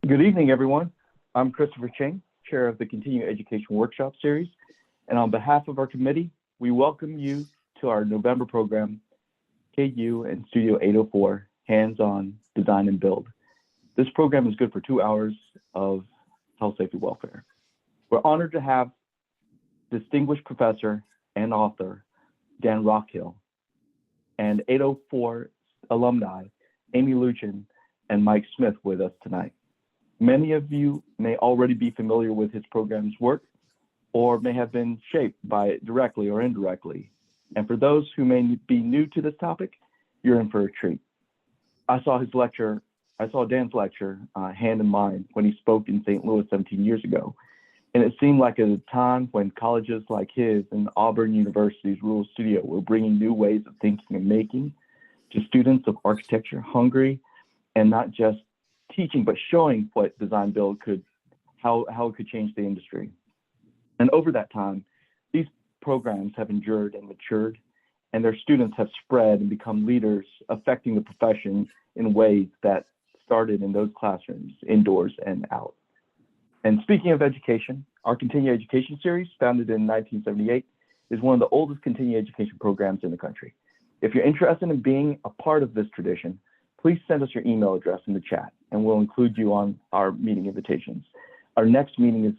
Good evening, everyone. I'm Christopher Ching, Chair of the Continuing Education Workshop Series, and on behalf of our committee, we welcome you to our November program, KU and Studio 804, Hands-On Design and Build. This program is good for 2 hours of health, safety, welfare. We're honored to have distinguished professor and author Dan Rockhill and 804 alumni Amy Luchun and Mike Smith with us tonight. Many of you may already be familiar with his program's work or may have been shaped by it directly or indirectly. And for those who may be new to this topic, you're in for a treat. I saw Dan's lecture hand in mind when he spoke in St. Louis 17 years ago. And it seemed like at a time when colleges like his and Auburn University's Rural Studio were bringing new ways of thinking and making to students of architecture hungry and not just teaching, but showing what design build how it could change the industry. And over that time, these programs have endured and matured, and their students have spread and become leaders affecting the profession in ways that started in those classrooms, indoors and out. And speaking of education, our continuing education series, founded in 1978, is one of the oldest continuing education programs in the country. If you're interested in being a part of this tradition, please send us your email address in the chat and we'll include you on our meeting invitations. Our next meeting is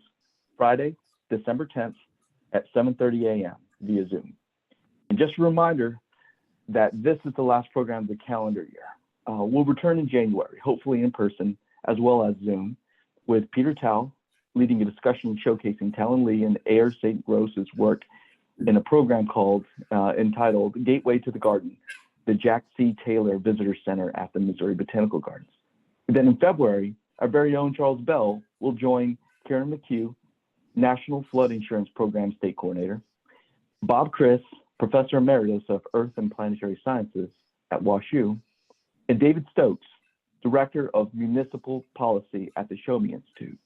Friday, December 10th at 7:30 a.m. via Zoom. And just a reminder that this is the last program of the calendar year. We'll return in January, hopefully in person, as well as Zoom, with Peter Tao leading a discussion showcasing Talon Lee and AIA St. Gross's work in a program entitled Gateway to the Garden, the Jack C. Taylor Visitor Center at the Missouri Botanical Gardens. Then in February, our very own Charles Bell will join Karen McHugh, National Flood Insurance Program State Coordinator, Bob Criss, Professor Emeritus of Earth and Planetary Sciences at WashU, and David Stokes, Director of Municipal Policy at the Show Me Institute,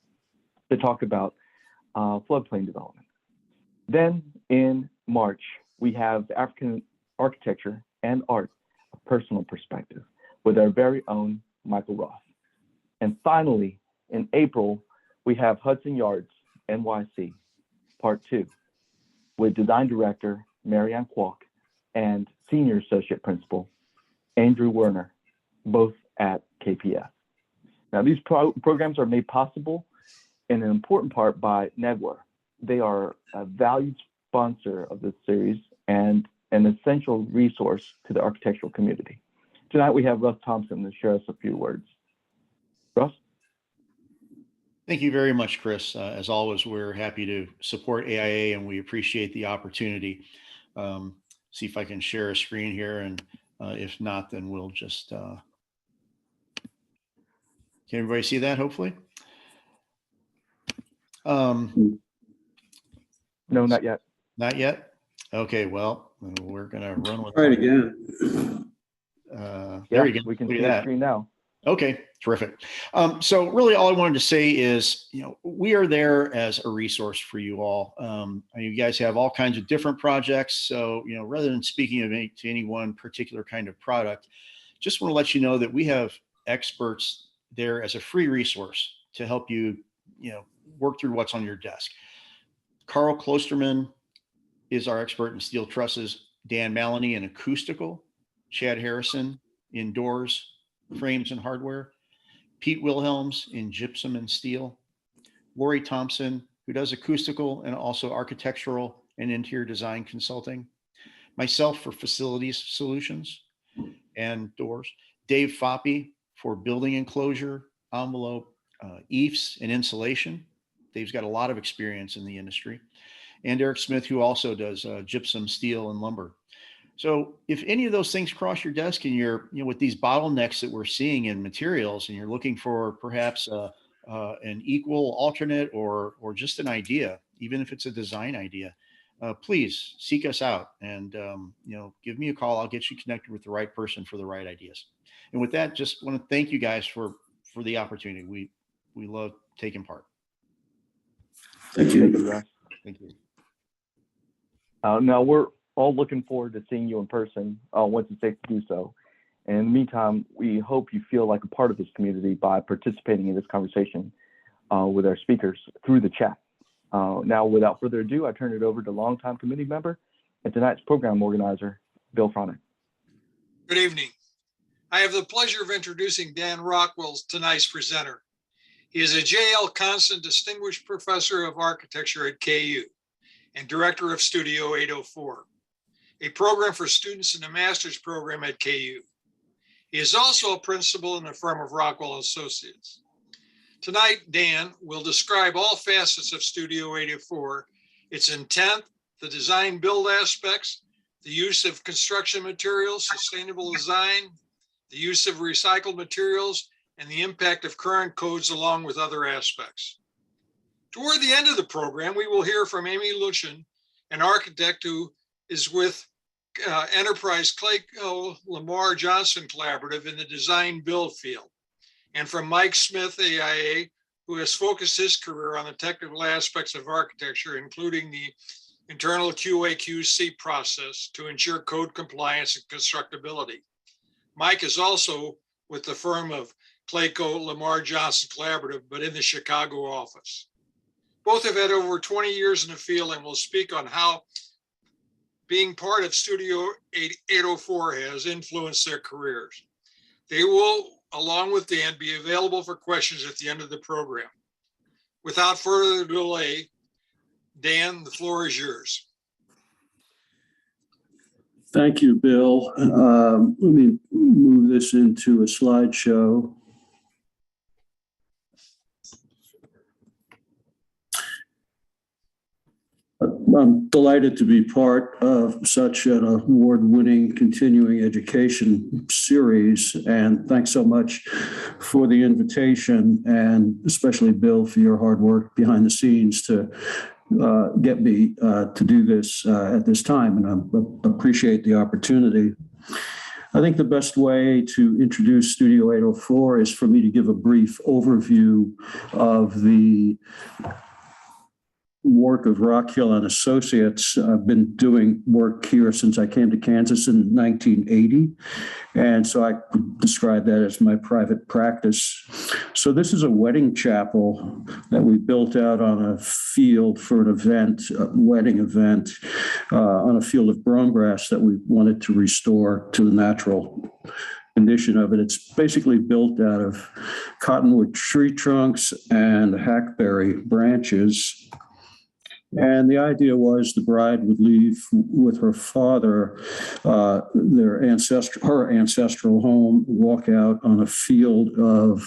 to talk about floodplain development. Then in March, we have African Architecture and Art, a Personal Perspective, with our very own Michael Roth. And finally, in April, we have Hudson Yards, NYC, Part 2, with Design Director Marianne Kwok and Senior Associate Principal Andrew Werner, both at KPF. Now, these programs are made possible in an important part by NEDWA. They are a valued sponsor of this series and an essential resource to the architectural community. Tonight, we have Russ Thompson to share us a few words. Russ? Thank you very much, Chris. As always, we're happy to support AIA and we appreciate the opportunity. See if I can share a screen here, and if not, then we'll just, can everybody see that, hopefully? No, not yet. Not yet? Okay, well, we're gonna run with Try it again. There you go. We can see the screen now. Okay, terrific. So really all I wanted to say is, we are there as a resource for you all. You guys have all kinds of different projects. So, rather than speaking of any one particular kind of product, just want to let you know that we have experts there as a free resource to help you, work through what's on your desk. Carl Klosterman is our expert in steel trusses, Dan Maloney in acoustical, Chad Harrison in doors, frames and hardware, Pete Wilhelms in gypsum and steel, Lori Thompson, who does acoustical and also architectural and interior design consulting, myself for facilities solutions and doors, Dave Foppe for building enclosure, envelope, EIFS and insulation. Dave's got a lot of experience in the industry. And Eric Smith, who also does gypsum, steel, and lumber. So if any of those things cross your desk and you're, with these bottlenecks that we're seeing in materials and you're looking for perhaps an equal alternate or just an idea, even if it's a design idea, please seek us out and, give me a call. I'll get you connected with the right person for the right ideas. And with that, just want to thank you guys for the opportunity. We love taking part. Thank you. Thank you, Russ. Thank you. Now we're all looking forward to seeing you in person once it's safe to do so. And in the meantime, we hope you feel like a part of this community by participating in this conversation with our speakers through the chat. Now, without further ado, I turn it over to longtime committee member and tonight's program organizer, Bill Fronek. Good evening. I have the pleasure of introducing Dan Rockwell, tonight's presenter. He is a J.L. Constant Distinguished Professor of Architecture at KU and Director of Studio 804, a program for students in the master's program at KU. He is also a principal in the firm of Rockhill and Associates. Tonight, Dan will describe all facets of Studio 804, its intent, the design build aspects, the use of construction materials, sustainable design, the use of recycled materials, and the impact of current codes along with other aspects. Toward the end of the program, we will hear from Amy Luchun, an architect who is with Enterprise Clayco Lamar Johnson Collaborative in the design build field, and from Mike Smith, AIA, who has focused his career on the technical aspects of architecture, including the internal QA/QC process to ensure code compliance and constructability. Mike is also with the firm of Clayco Lamar Johnson Collaborative, but in the Chicago office. Both have had over 20 years in the field and will speak on how being part of Studio 804 has influenced their careers. They will, along with Dan, be available for questions at the end of the program. Without further delay, Dan, the floor is yours. Thank you, Bill. Let me move this into a slideshow. I'm delighted to be part of such an award-winning continuing education series, and thanks so much for the invitation, and especially Bill for your hard work behind the scenes to get me to do this at this time, and I appreciate the opportunity. I think the best way to introduce Studio 804 is for me to give a brief overview of the work of Rockhill and Associates. I've been doing work here since I came to Kansas in 1980. And so I would describe that as my private practice. So this is a wedding chapel that we built out on a field for an event, a wedding event, on a field of brome grass that we wanted to restore to the natural condition of it. It's basically built out of cottonwood tree trunks and hackberry branches. And the idea was the bride would leave with her father, her ancestral home, walk out on a field of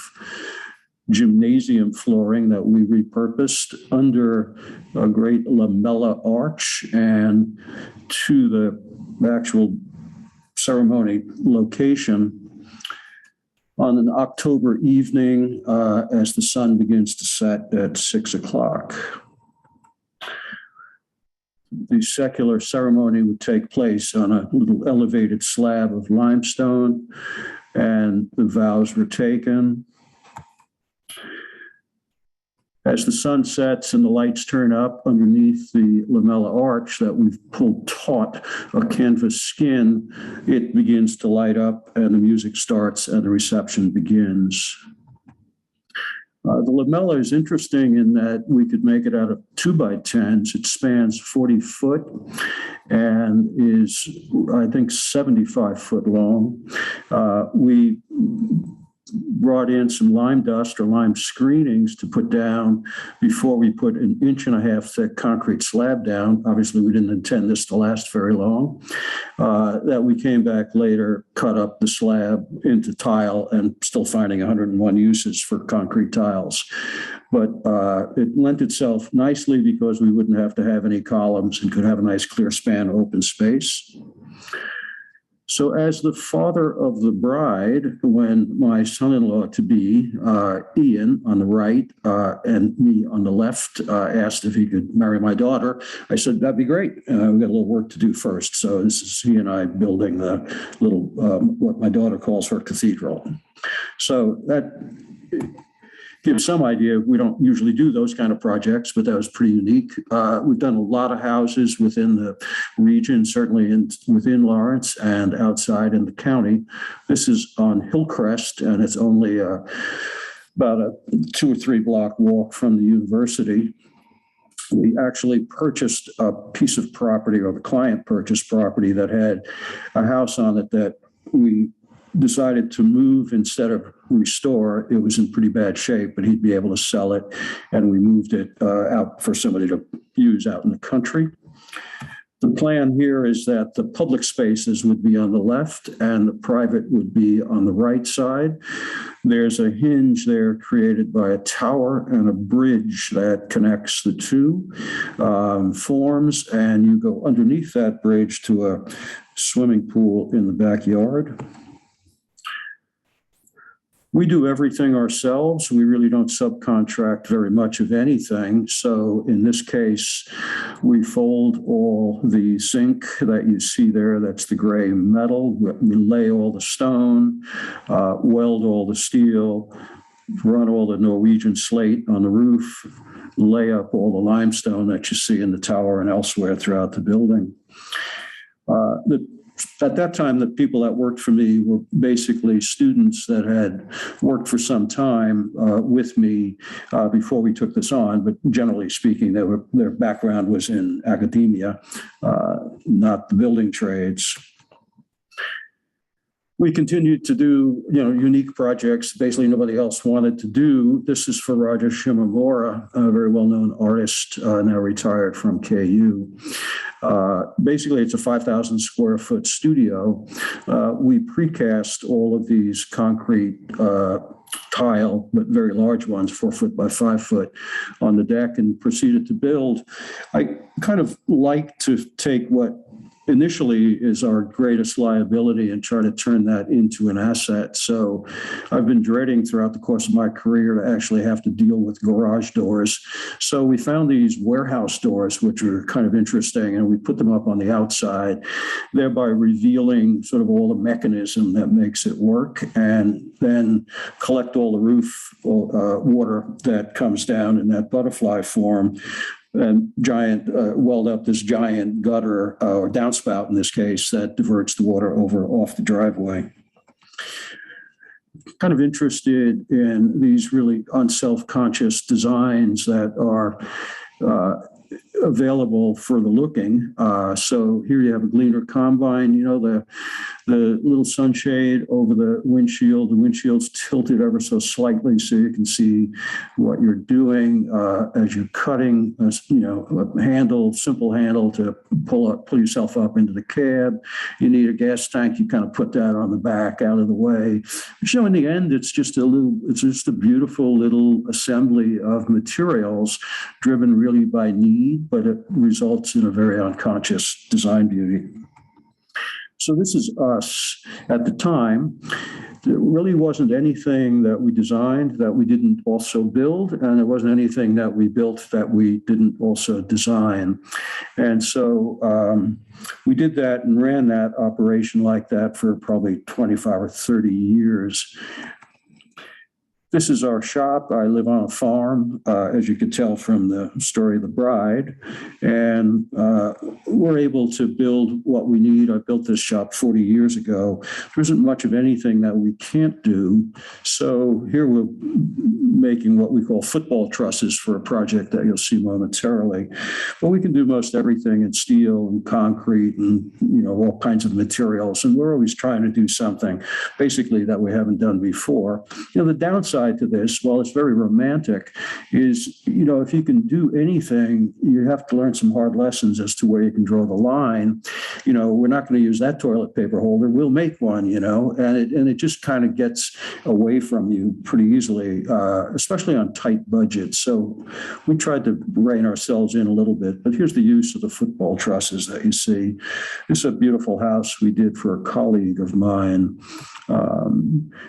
gymnasium flooring that we repurposed under a great lamella arch, and to the actual ceremony location on an October evening as the sun begins to set at 6 o'clock. The secular ceremony would take place on a little elevated slab of limestone, and the vows were taken. As the sun sets and the lights turn up underneath the lamella arch that we've pulled taut a canvas skin, it begins to light up and the music starts and the reception begins. The lamella is interesting in that we could make it out of 2x10s. It spans 40 foot and is, I think, 75 foot long. We brought in some lime dust or lime screenings to put down before we put an 1.5-inch thick concrete slab down. Obviously, we didn't intend this to last very long. That we came back later, cut up the slab into tile, and still finding 101 uses for concrete tiles. But it lent itself nicely because we wouldn't have to have any columns and could have a nice clear span open space. So as the father of the bride, when my son-in-law to be, Ian, on the right, and me on the left, asked if he could marry my daughter, I said, that'd be great. We've got a little work to do first. So this is he and I building the little, what my daughter calls her cathedral. So that gives some idea. We don't usually do those kind of projects, but that was pretty unique. We've done a lot of houses within the region, certainly within Lawrence and outside in the county. This is on Hillcrest, and it's only about a 2 or 3 block walk from the university. We actually purchased a piece of property, or the client purchased property that had a house on it that we decided to move instead of restore. It was in pretty bad shape, but he'd be able to sell it, and we moved it out for somebody to use out in the country. The plan here is that the public spaces would be on the left and the private would be on the right side. There's a hinge there created by a tower and a bridge that connects the two forms, and you go underneath that bridge to a swimming pool in the backyard. We do everything ourselves. We really don't subcontract very much of anything. So in this case, we fold all the zinc that you see there. That's the gray metal. We lay all the stone, weld all the steel, run all the Norwegian slate on the roof, lay up all the limestone that you see in the tower and elsewhere throughout the building. At that time, the people that worked for me were basically students that had worked for some time with me before we took this on. But generally speaking, their background was in academia, not the building trades. We continued to do, unique projects basically nobody else wanted to do. This is for Roger Shimomura, a very well-known artist, now retired from KU. Basically, it's a 5,000 square foot studio. We precast all of these concrete tile, but very large ones, 4 foot by 5 foot, on the deck, and proceeded to build. I kind of like to take what initially is our greatest liability and try to turn that into an asset. So I've been dreading throughout the course of my career to actually have to deal with garage doors. So we found these warehouse doors, which are kind of interesting, and we put them up on the outside, thereby revealing sort of all the mechanism that makes it work, and then collect all the roof water that comes down in that butterfly form, and weld up this giant gutter or downspout in this case that diverts the water over off the driveway. Kind of interested in these really unself-conscious designs that are available for the looking. So here you have a Gleaner combine, the little sunshade over the windshield. The windshield's tilted ever so slightly so you can see what you're doing as you're cutting. A simple handle to pull yourself up into the cab. You need a gas tank. You kind of put that on the back out of the way. But, in the end, it's just a beautiful little assembly of materials driven really by need, but it results in a very unconscious design beauty. So this is us at the time. There really wasn't anything that we designed that we didn't also build, and there wasn't anything that we built that we didn't also design. And so we did that and ran that operation like that for probably 25 or 30 years. This is our shop. I live on a farm, as you could tell from the story of the bride, and we're able to build what we need. I built this shop 40 years ago. There isn't much of anything that we can't do. So here we're making what we call football trusses for a project that you'll see momentarily. But we can do most everything in steel and concrete and all kinds of materials. And we're always trying to do something basically that we haven't done before. The downside to this, while it's very romantic, is, if you can do anything, you have to learn some hard lessons as to where you can draw the line. We're not going to use that toilet paper holder. We'll make one, and it just kind of gets away from you pretty easily, especially on tight budgets. So we tried to rein ourselves in a little bit, but here's the use of the football trusses that you see. This is a beautiful house we did for a colleague of mine.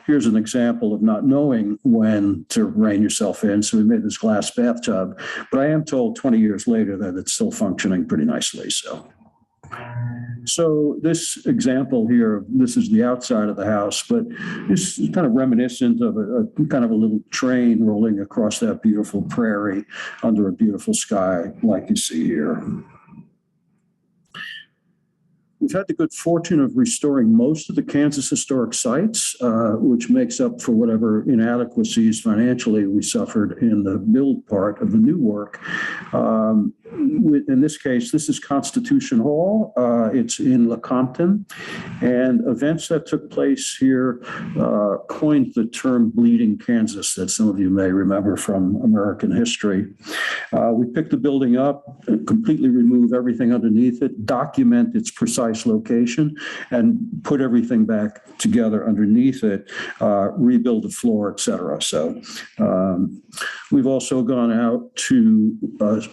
Here's an example of not knowing when to rein yourself in. So we made this glass bathtub, but I am told 20 years later that it's still functioning pretty nicely. So this example here, this is the outside of the house, but this is kind of reminiscent of a kind of a little train rolling across that beautiful prairie under a beautiful sky like you see here. We've had the good fortune of restoring most of the Kansas historic sites, which makes up for whatever inadequacies financially we suffered in the build part of the new work. In this case, this is Constitution Hall. It's in Lecompton, and events that took place here coined the term Bleeding Kansas that some of you may remember from American history. We picked the building up, completely remove everything underneath it, document its precise location, and put everything back together underneath it, rebuild the floor, et cetera. So we've also gone out to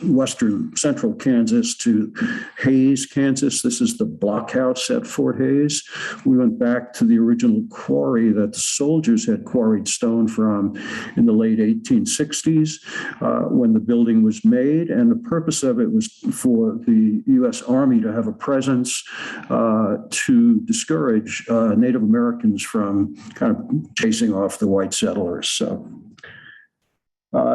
western central Kansas, to Hayes, Kansas. This is the blockhouse at Fort Hayes. We went back to the original quarry that the soldiers had quarried stone from in the late 1860s when the building was made. And the purpose of it was for the U.S. Army to have a presence to discourage Native Americans from kind of chasing off the white settlers. So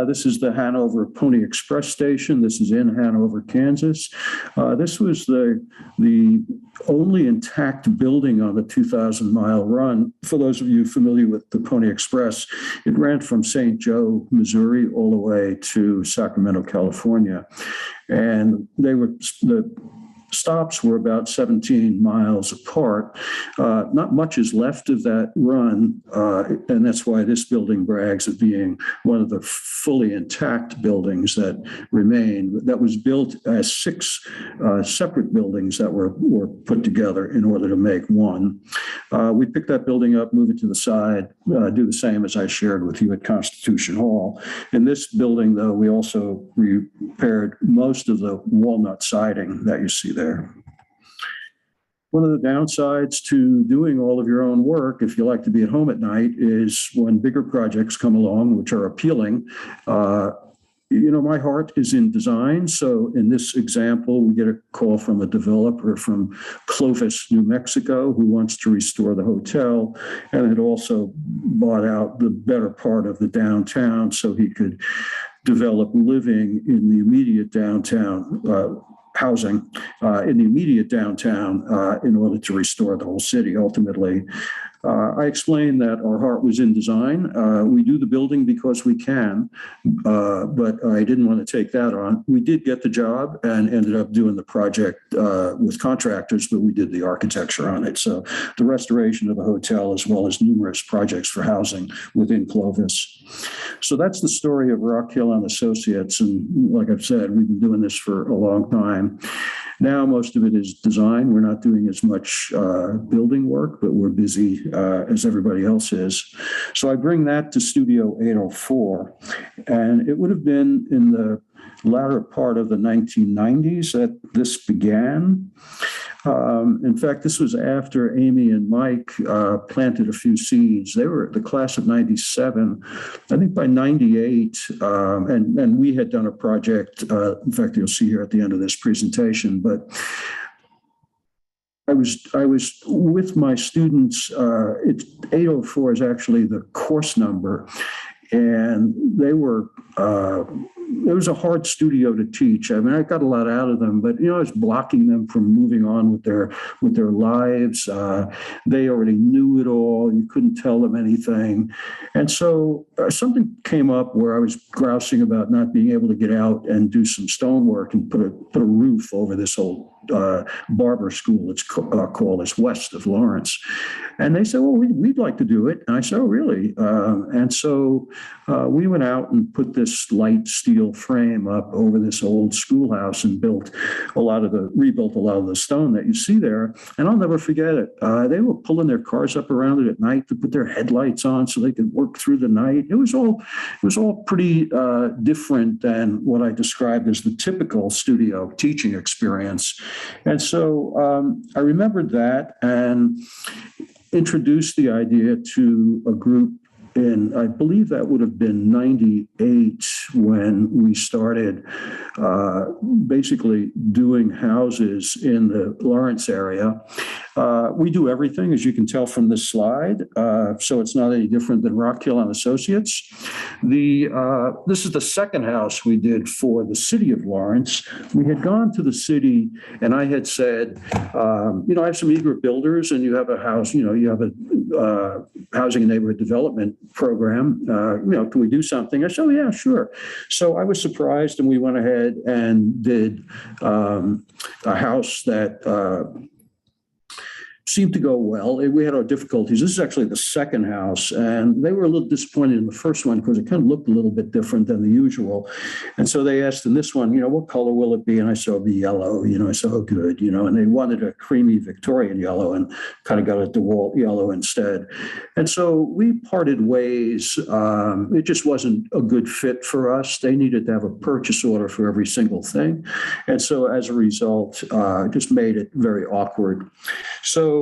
this is the Hanover Pony Express station. This is in Hanover, Kansas. This was the only intact building on the 2,000-mile run. For those of you familiar with the Pony Express, it ran from St. Joe, Missouri, all the way to Sacramento, California. And the stops were about 17 miles apart. Not much is left of that run, and that's why this building brags of being one of the fully intact buildings that remain. That was built as 6 separate buildings that were put together in order to make one. We picked that building up, move it to the side, do the same as I shared with you at Constitution Hall. In this building, though, we also repaired most of the walnut siding that you see there. One of the downsides to doing all of your own work, if you like to be at home at night, is when bigger projects come along, which are appealing. My heart is in design. So in this example, we get a call from a developer from Clovis, New Mexico, who wants to restore the hotel and had also bought out the better part of the downtown so he could develop living in the immediate downtown, housing in the immediate downtown in order to restore the whole city. Ultimately, I explained that our heart was in design. We do the building because we can, but I didn't want to take that on. We did get the job and ended up doing the project with contractors, but we did the architecture on it. So the restoration of the hotel, as well as numerous projects for housing within Clovis. So that's the story of Rockhill and Associates. And like I've said, we've been doing this for a long time. Now, most of it is design. We're not doing as much building work, but we're busy as everybody else is. So I bring that to Studio 804. And it would have been in the latter part of the 1990s that this began. In fact, this was after Amy and Mike planted a few seeds. They were the class of 97. I think by 98, and we had done a project, in fact, you'll see here at the end of this presentation, but I was with my students. 804 is actually the course number, and they were, it was a hard studio to teach. I mean, I got a lot out of them, but, I was blocking them from moving on with their lives. They already knew it all. You couldn't tell them anything. And so something came up where I was grousing about not being able to get out and do some stonework and put a roof over this old barber school. It's called, it's west of Lawrence. And they said, well, we'd like to do it. And I said, oh, really? And so we went out and put this light steel frame up over this old schoolhouse and rebuilt a lot of the stone that you see there. And I'll never forget it. They were pulling their cars up around it at night to put their headlights on so they could work through the night. It was all pretty different than what I described as the typical studio teaching experience. And so I remembered that and introduced the idea to a group I believe that would have been 98 when we started basically doing houses in the Lawrence area. We do everything, as you can tell from this slide, so it's not any different than Rockhill and Associates. This is the second house we did for the city of Lawrence. We had gone to the city, and I had said, I have some eager builders, and you have a house, you have a housing and neighborhood development program. Can we do something? I said, oh, yeah, sure. So I was surprised, and we went ahead and did a house that seemed to go well. We had our difficulties. This is actually the second house, and they were a little disappointed in the first one because it kind of looked a little bit different than the usual. And so they asked in this one, what color will it be? And I said, it'll be yellow. I said, oh, good. And they wanted a creamy Victorian yellow and kind of got a DeWalt yellow instead. And so we parted ways. It just wasn't a good fit for us. They needed to have a purchase order for every single thing. And so as a result, it just made it very awkward. So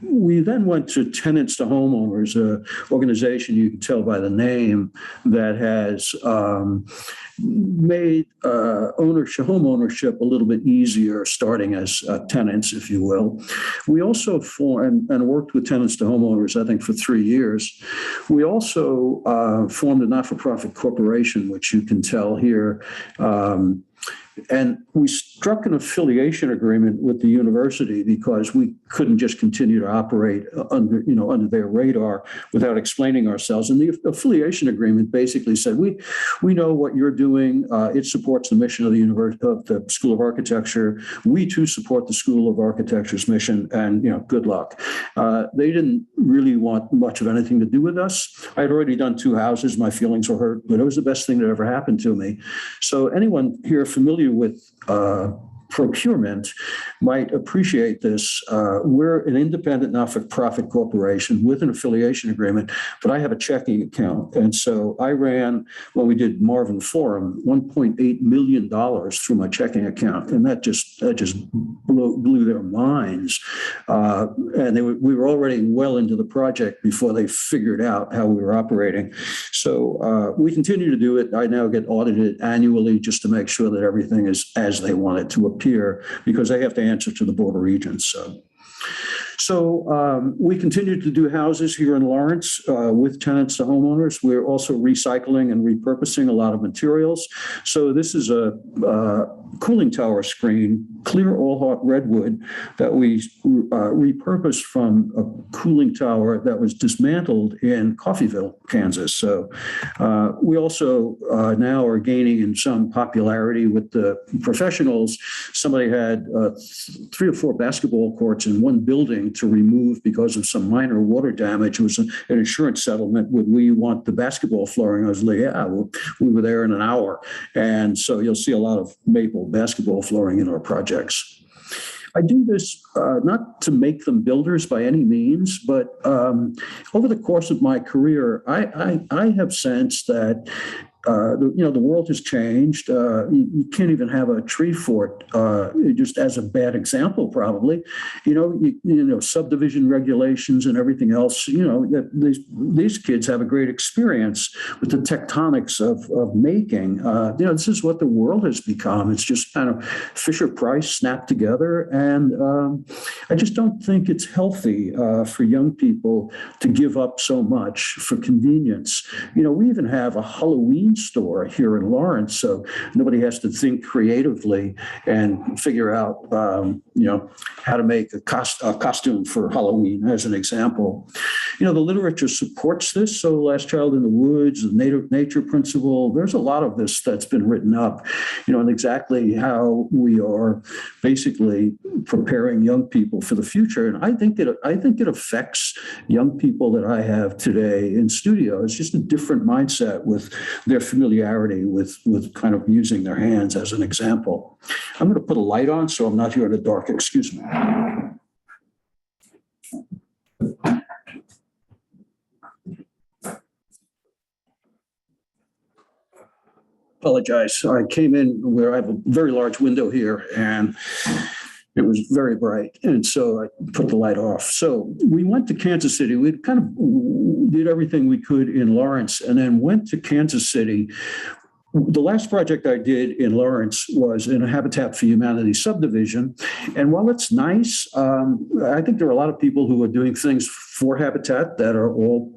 we then went to Tenants to Homeowners, an organization you can tell by the name that has made home ownership a little bit easier, starting as tenants, if you will. We also formed and worked with Tenants to Homeowners, I think, for 3 years. We also formed a not-for-profit corporation, which you can tell here. And we struck an affiliation agreement with the university because we couldn't just continue to operate under their radar without explaining ourselves. And the affiliation agreement basically said, we know what you're doing. It supports the mission of the the School of Architecture. We too support the School of Architecture's mission, and good luck. They didn't really want much of anything to do with us. I had already done 2 houses. My feelings were hurt, but it was the best thing that ever happened to me. So anyone here familiar with procurement might appreciate this. We're an independent not-for-profit corporation with an affiliation agreement, but I have a checking account. And so I ran, when we did Marvin Forum, $1.8 million through my checking account. And that just blew their minds. And we were already well into the project before they figured out how we were operating. So we continue to do it. I now get audited annually just to make sure that everything is as they want it to appear, because they have to answer to the Board of Regents. So we continue to do houses here in Lawrence with Tenants to Homeowners. We're also recycling and repurposing a lot of materials. So this is a cooling tower screen, clear all-hot redwood, that we repurposed from a cooling tower that was dismantled in Coffeyville, Kansas. So we also now are gaining in some popularity with the professionals. Somebody had 3 or 4 basketball courts in one building to remove because of some minor water damage. It was an insurance settlement. Would we want the basketball flooring? I was like, yeah, we were there in an hour. And so you'll see a lot of maple basketball flooring in our projects. I do this not to make them builders by any means, but over the course of my career, I have sensed that the world has changed. You can't even have a tree fort, just as a bad example, probably. Subdivision regulations and everything else. These kids have a great experience with the tectonics of making. This is what the world has become. It's just kind of Fisher Price snapped together, and I just don't think it's healthy for young people to give up so much for convenience. We even have a Halloween store here in Lawrence, so nobody has to think creatively and figure out, how to make a costume for Halloween, as an example. The literature supports this. So Last Child in the Woods, the nature principle, there's a lot of this that's been written up, and exactly how we are basically preparing young people for the future. And I think it affects young people that I have today in studio. It's just a different mindset with their familiarity with kind of using their hands as an example. I'm going to put a light on so I'm not here in the dark. Excuse me. Apologize. I came in where I have a very large window here, and It was very bright. And so I put the light off. So we went to Kansas City. We kind of did everything we could in Lawrence and then went to Kansas City. The last project I did in Lawrence was in a Habitat for Humanity subdivision. And while it's nice, I think there are a lot of people who are doing things for Habitat that are all,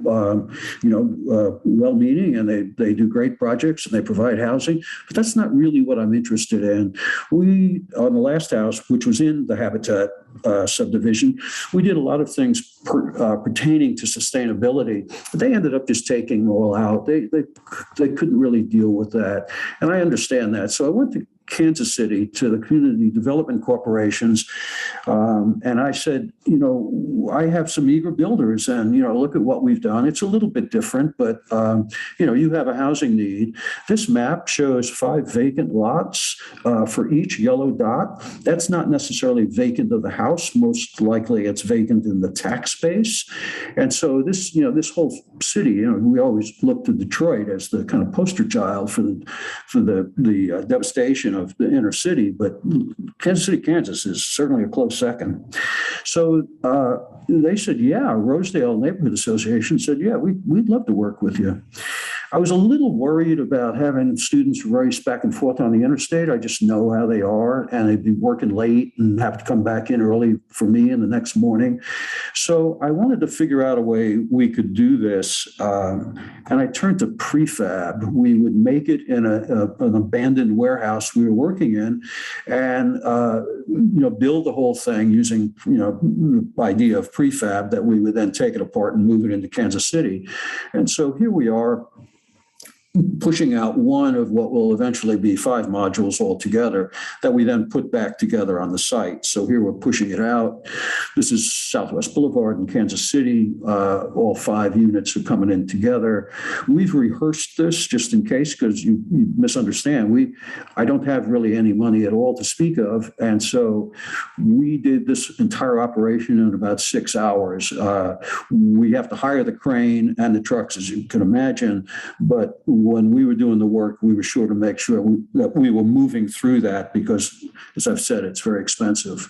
well-meaning, and they do great projects and they provide housing. But that's not really what I'm interested in. We, on the last house, which was in the Habitat subdivision, we did a lot of things pertaining to sustainability. But they ended up just taking them all out. They couldn't really deal with that. And I understand that. So I went to Kansas City to the community development corporations. And I said, I have some eager builders and, look at what we've done. It's a little bit different, but, you have a housing need. This map shows 5 vacant lots for each yellow dot. That's not necessarily vacant of the house. Most likely it's vacant in the tax base. And so this, this whole city, we always look to Detroit as the kind of poster child for the devastation of the inner city, but Kansas City, Kansas is certainly a close second. So they said, yeah, Rosedale Neighborhood Association said, yeah, we'd love to work with you. I was a little worried about having students race back and forth on the interstate. I just know how they are, and they'd be working late and have to come back in early for me in the next morning. So I wanted to figure out a way we could do this, and I turned to prefab. We would make it in an abandoned warehouse we were working in, and build the whole thing using the idea of prefab that we would then take it apart and move it into Kansas City. And so here we are, pushing out one of what will eventually be 5 modules altogether that we then put back together on the site. So here we're pushing it out. This is Southwest Boulevard in Kansas City. All 5 units are coming in together. We've rehearsed this just in case, because you misunderstand. I don't have really any money at all to speak of. And so we did this entire operation in about 6 hours. We have to hire the crane and the trucks, as you can imagine, but when we were doing the work, we were sure to make sure that we were moving through that because, as I've said, it's very expensive.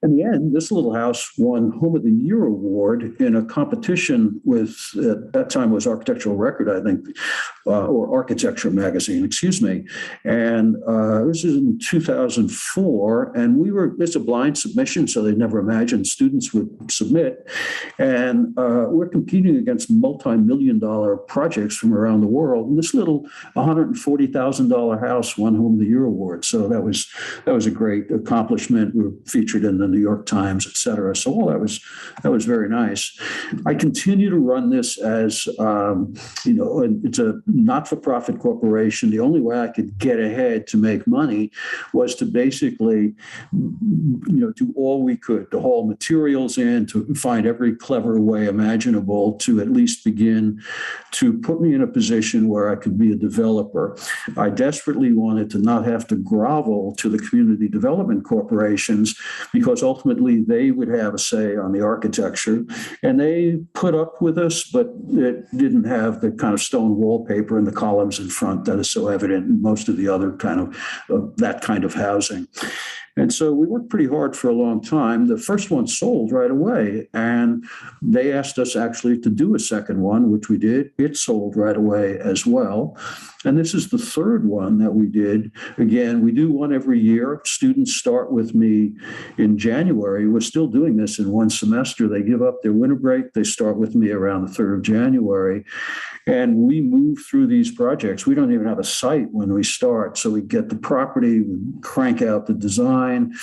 In the end, this little house won Home of the Year award in a competition with, at that time was Architectural Record, I think, or Architecture Magazine, excuse me. And this is in 2004, and it's a blind submission, so they never imagined students would submit. And we're competing against multi-million-dollar projects from around the world. And this little $140,000 house won Home of the Year award. So that was a great accomplishment. We were featured in the New York Times, et cetera. So all that was very nice. I continue to run this as, it's a not-for-profit corporation. The only way I could get ahead to make money was to basically, do all we could to haul materials in, to find every clever way imaginable to at least begin to put me in a position where I could be a developer. I desperately wanted to not have to grovel to the community development corporations because ultimately they would have a say on the architecture, and they put up with us, but it didn't have the kind of stone wallpaper and the columns in front that is so evident in most of the other kind of that kind of housing. And so we worked pretty hard for a long time. The first one sold right away, and they asked us actually to do a second one, which we did. It sold right away as well. And this is the third one that we did. Again, we do one every year. Students start with me in January. We're still doing this in one semester. They give up their winter break. They start with me around the 3rd of January. And we move through these projects. We don't even have a site when we start. So we get the property, we crank out the design,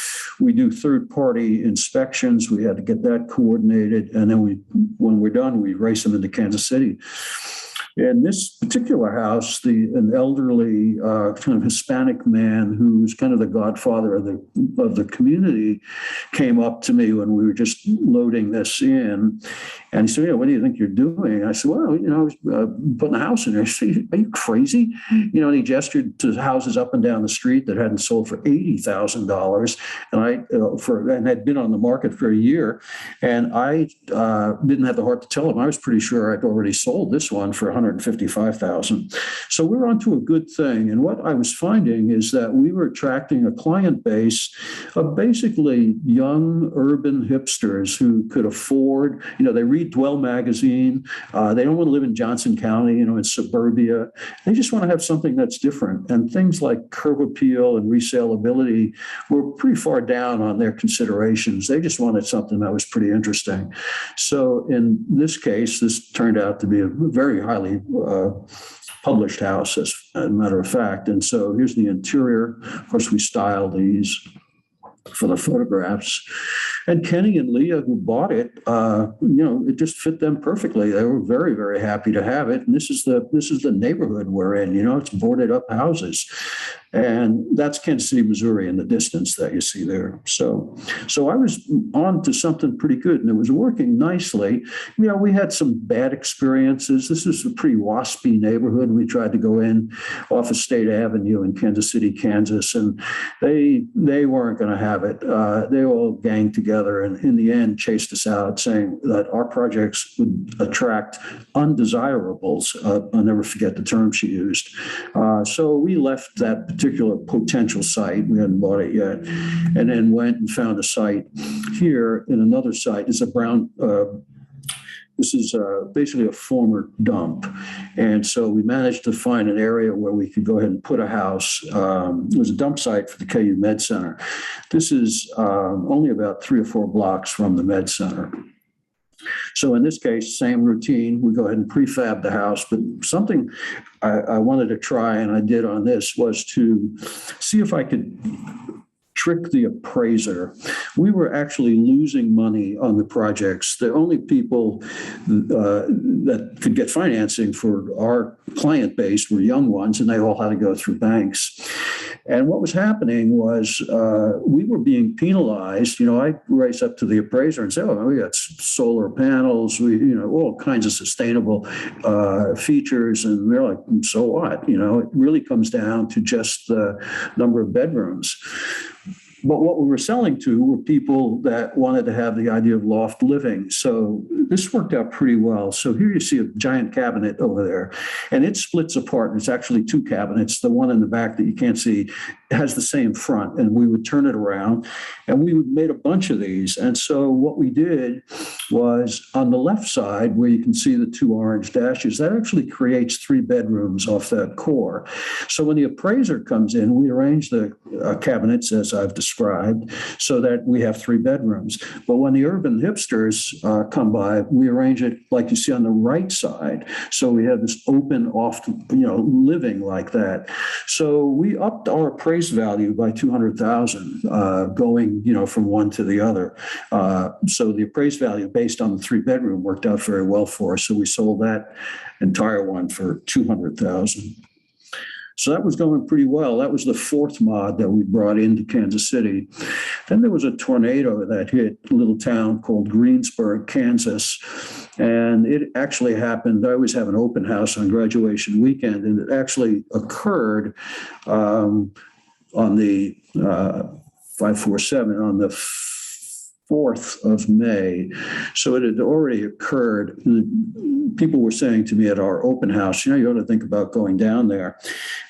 we do third-party inspections. We had to get that coordinated. And then when we're done, we race them into Kansas City. In this particular house, an elderly kind of Hispanic man who's kind of the godfather of the community came up to me when we were just loading this in. And he said, what do you think you're doing? I said, well, I was putting a house in there. He said, are you crazy? And he gestured to houses up and down the street that hadn't sold for $80,000 and had been on the market for a year. And I didn't have the heart to tell him. I was pretty sure I'd already sold this one for $155,000. So we're onto a good thing. And what I was finding is that we were attracting a client base of basically young urban hipsters who could afford, they read Dwell magazine. They don't want to live in Johnson County, in suburbia. They just want to have something that's different. And things like curb appeal and resaleability were pretty far down on their considerations. They just wanted something that was pretty interesting. So in this case, this turned out to be a very highly published house, as a matter of fact. And so here's the interior. Of course, we styled these for the photographs. And Kenny and Leah, who bought it, it just fit them perfectly. They were very, very happy to have it. And this is the neighborhood we're in. It's boarded up houses. And that's Kansas City, Missouri in the distance that you see there. So I was on to something pretty good, and it was working nicely. We had some bad experiences. This is a pretty waspy neighborhood. We tried to go in off of State Avenue in Kansas City, Kansas, and they weren't going to have it. They all ganged together and in the end chased us out, saying that our projects would attract undesirables. I'll never forget the term she used. So we left that particular potential site. We hadn't bought it yet. And then went and found a site here in another site. It's a brown, this is basically a former dump. And so we managed to find an area where we could go ahead and put a house. It was a dump site for the KU Med Center. This is only about 3 or 4 blocks from the Med Center. So in this case, same routine. We go ahead and prefab the house, but something I wanted to try, and I did on this, was to see if I could trick the appraiser. We were actually losing money on the projects. The only people that could get financing for our client base were young ones, and they all had to go through banks. And what was happening was we were being penalized. I race up to the appraiser and say, "Oh, we got solar panels, all kinds of sustainable features," and they're like, "So what?" It really comes down to just the number of bedrooms. But what we were selling to were people that wanted to have the idea of loft living. So this worked out pretty well. So here you see a giant cabinet over there, and it splits apart. And it's actually 2 cabinets. The one in the back that you can't see has the same front, and we would turn it around, and we made a bunch of these. And so what we did was on the left side, where you can see the 2 orange dashes, that actually creates 3 bedrooms off that core. So when the appraiser comes in, we arrange the cabinets as I've described so that we have 3 bedrooms. But when the urban hipsters come by, we arrange it like you see on the right side. So we have this open off, living like that. So we upped our appraised value by $200,000 going, from one to the other. So the appraised value based on the 3 bedroom worked out very well for us. So we sold that entire one for $200,000. So that was going pretty well. That was the 4th mod that we brought into Kansas City. Then there was a tornado that hit a little town called Greensburg, Kansas. And it actually happened. I always have an open house on graduation weekend, and it actually occurred on the 547 on the 4th of May. So it had already occurred. People were saying to me at our open house, you ought to think about going down there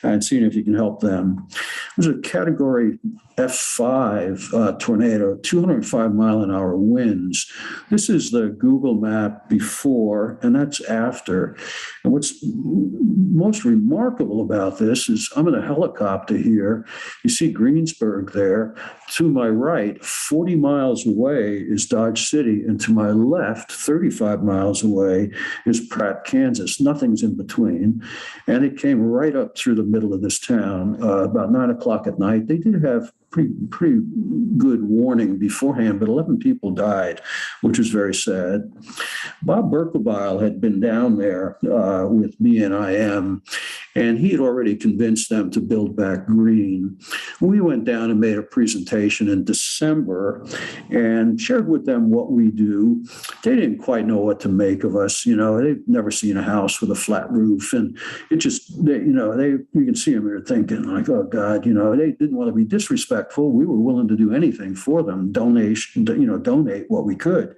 and seeing if you can help them. It was a category F5 tornado, 205 mile an hour winds. This is the Google map before, and that's after. And what's most remarkable about this is I'm in a helicopter here. You see Greensburg there. To my right, 40 miles away is Dodge City, and to my left, 35 miles away, is Pratt, Kansas. Nothing's in between. And it came right up through the middle of this town about 9 o'clock at night. They did have pretty good warning beforehand, but 11 people died, which was very sad. Bob Berkelbile had been down there with me and IM, and he had already convinced them to build back green. We went down and made a presentation in December and shared with them what we do. They didn't quite know what to make of us. They've never seen a house with a flat roof, and it just, you can see them here thinking like, oh God, they didn't want to be disrespectful. We were willing to do anything for them, donate what we could.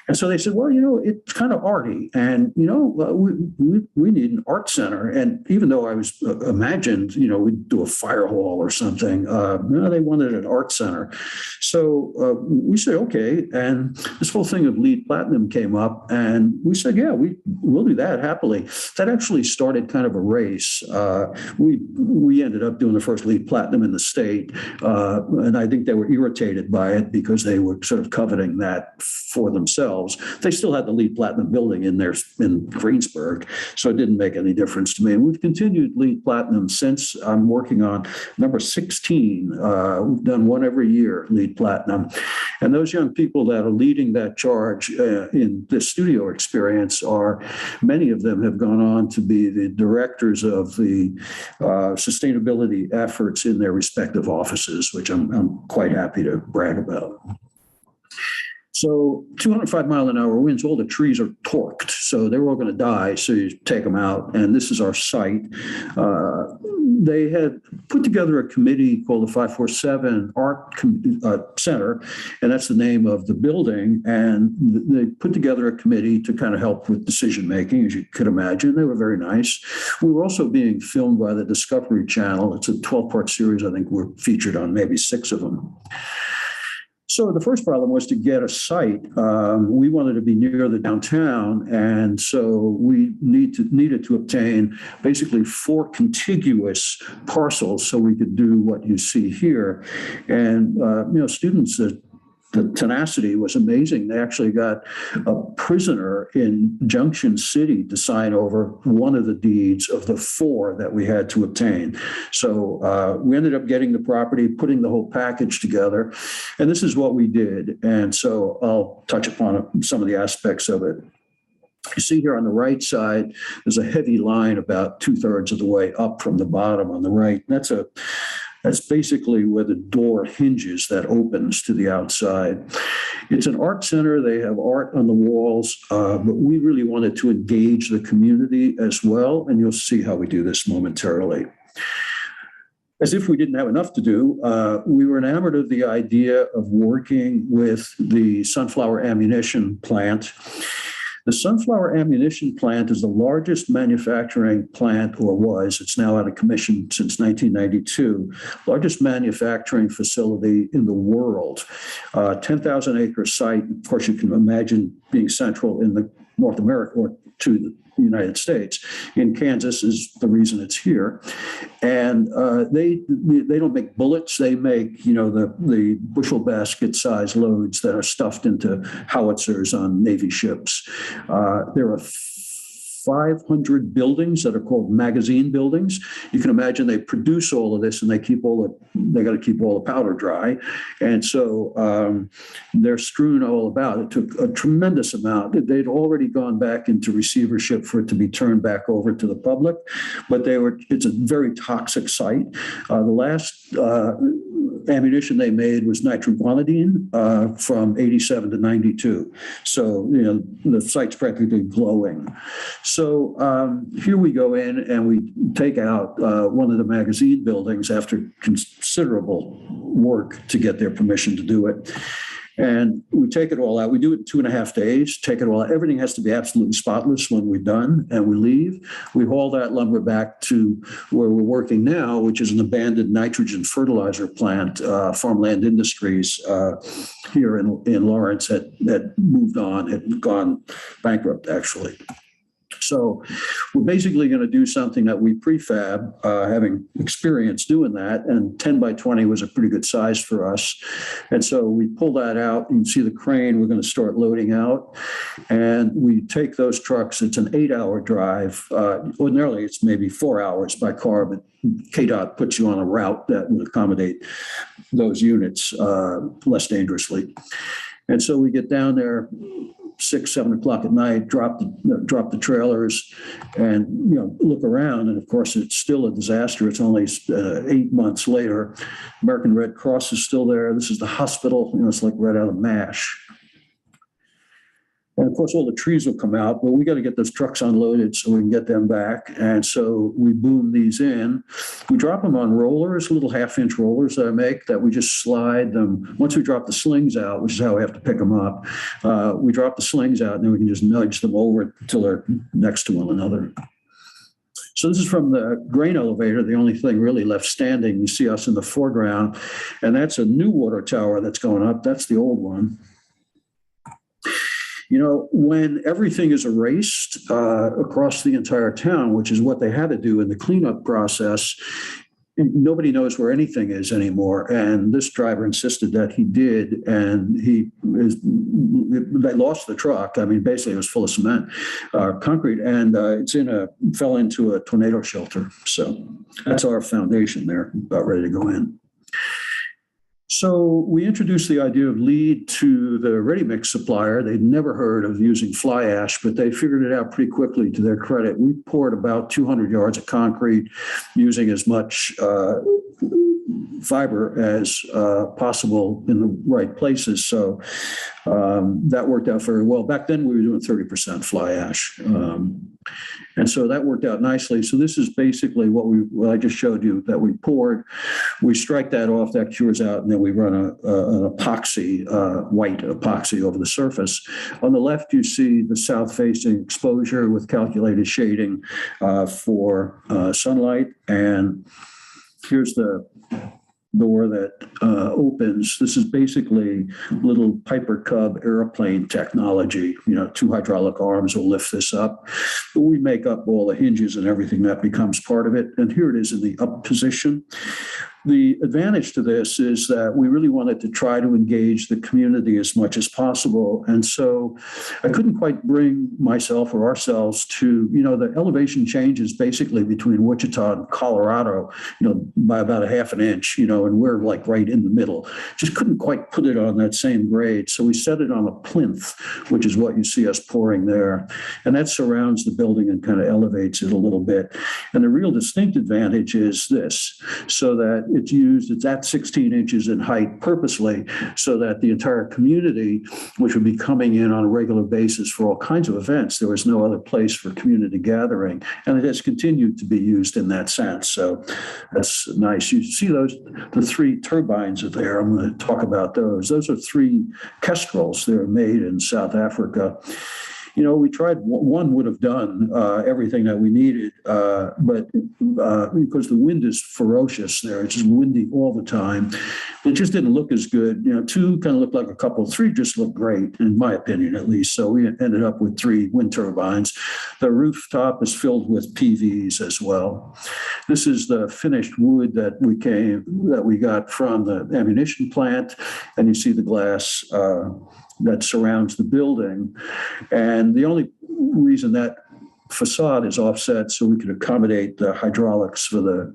And so they said, well, it's kind of arty, and we need an art center. And even though I was imagined, we'd do a fire hall or something, no, they wanted an art center. So we said, okay. And this whole thing of LEED Platinum came up, and we said, yeah, we'll do that happily. That actually started kind of a race. We ended up doing the first LEED Platinum in the state, and I think they were irritated by it because they were sort of coveting that for themselves. They still had the LEED Platinum building in Greensburg, so it didn't make any difference to me. And we've continued LEED Platinum since. I'm working on number 16. We've done one every year, LEED Platinum. And those young people that are leading that charge in the studio experience many of them have gone on to be the directors of the sustainability efforts in their respective offices, which I'm quite happy to brag about. So 205-mile-an-hour winds, all the trees are torqued, so they're all going to die, so you take them out. And this is our site. They had put together a committee called the 547 Art Center, and that's the name of the building. And they put together a committee to kind of help with decision-making, as you could imagine. They were very nice. We were also being filmed by the Discovery Channel. It's a 12-part series. I think we're featured on maybe 6 of them. So the first problem was to get a site. We wanted to be near the downtown, and so we needed to obtain basically 4 contiguous parcels so we could do what you see here. And students, the tenacity was amazing. They actually got a prisoner in Junction City to sign over one of the deeds of the 4 that we had to obtain. So we ended up getting the property, putting the whole package together, and this is what we did. And so I'll touch upon some of the aspects of it. You see here on the right side, there's a heavy line about 2/3 of the way up from the bottom on the right. That's basically where the door hinges that opens to the outside. It's an art center. They have art on the walls, but we really wanted to engage the community as well, and you'll see how we do this momentarily. As if we didn't have enough to do, we were enamored of the idea of working with the sunflower ammunition plant. The sunflower ammunition plant is the largest manufacturing plant, or was, it's now out of commission since 1992, largest manufacturing facility in the world. 10,000-acre site. Of course, you can imagine being central in the North America or to the United States. In Kansas is the reason it's here. And they don't make bullets. They make, the bushel basket size loads that are stuffed into howitzers on Navy ships. There are 500 buildings that are called magazine buildings. You can imagine they produce all of this, and they got to keep all the powder dry. And so they're strewn all about. It took a tremendous amount. They'd already gone back into receivership for it to be turned back over to the public, but it's a very toxic site. The last ammunition they made was nitroguanidine from 87 to 92. So, the site's practically glowing. So here we go in and we take out one of the magazine buildings after considerable work to get their permission to do it. And we take it all out. We do it in 2.5 days, take it all out. Everything has to be absolutely spotless when we're done, and we leave. We haul that lumber back to where we're working now, which is an abandoned nitrogen fertilizer plant. Farmland Industries here in Lawrence had moved on, had gone bankrupt, actually. So we're basically going to do something that we prefab, having experience doing that, and 10 by 20 was a pretty good size for us. And so we pull that out. You can see the crane. We're going to start loading out, and we take those trucks. It's an 8-hour drive. Ordinarily, it's maybe 4 hours by car, but KDOT puts you on a route that would accommodate those units less dangerously. And so we get down there 6, 7 o'clock at night, drop the trailers, and look around. And of course, it's still a disaster. It's only 8 months later. American Red Cross is still there. This is the hospital. It's like right out of MASH. And of course, all the trees will come out, but we got to get those trucks unloaded so we can get them back. And so we boom these in. We drop them on rollers, little 1/2-inch rollers that I make that we just slide them. Once we drop the slings out, which is how we have to pick them up, we drop the slings out and then we can just nudge them over until they're next to one another. So this is from the grain elevator, the only thing really left standing. You see us in the foreground, and that's a new water tower that's going up. That's the old one. You know, when everything is erased across the entire town, which is what they had to do in the cleanup process, nobody knows where anything is anymore. And this driver insisted that he did, and they lost the truck. I mean, basically it was full of cement, concrete, and fell into a tornado shelter. So that's our foundation there, about ready to go in. So we introduced the idea of LEED to the ready-mix supplier. They'd never heard of using fly ash, but they figured it out pretty quickly to their credit. We poured about 200 yards of concrete using as much fiber as possible in the right places. So that worked out very well. Back then we were doing 30% fly ash. And so that worked out nicely. So this is basically what I just showed you that we poured. We strike that off, that cures out, and then we run an epoxy, white epoxy over the surface. On the left, you see the south-facing exposure with calculated shading for sunlight. And here's the door that opens. This is basically little Piper Cub airplane technology. You know, 2 hydraulic arms will lift this up. But we make up all the hinges and everything that becomes part of it. And here it is in the up position. The advantage to this is that we really wanted to try to engage the community as much as possible. And so I couldn't quite bring myself or ourselves to, the elevation changes basically between Wichita and Colorado, by about 1/2 inch, and we're like right in the middle. Just couldn't quite put it on that same grade. So we set it on a plinth, which is what you see us pouring there. And that surrounds the building and kind of elevates it a little bit. And the real distinct advantage is this, so that it's at 16 inches in height purposely so that the entire community, which would be coming in on a regular basis for all kinds of events, there was no other place for community gathering. And it has continued to be used in that sense. So that's nice. You see the 3 turbines are there. I'm going to talk about those. Those are 3 kestrels. They're made in South Africa. We tried, one would have done everything that we needed, but because the wind is ferocious there, it's just windy all the time. It just didn't look as good. 2 kind of looked like a couple, 3 just looked great, in my opinion, at least. So we ended up with 3 wind turbines. The rooftop is filled with PVs as well. This is the finished wood that we got from the ammunition plant, and you see the glass that surrounds the building. And the only reason that facade is offset so we could accommodate the hydraulics for the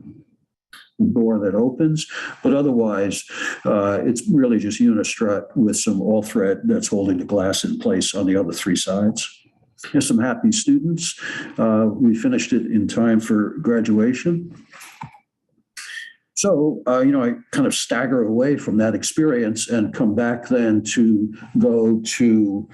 door that opens, but otherwise it's really just unistrut with some all thread that's holding the glass in place on the other 3 sides. Here's some happy students. We finished it in time for graduation. So, I kind of stagger away from that experience and come back then to go to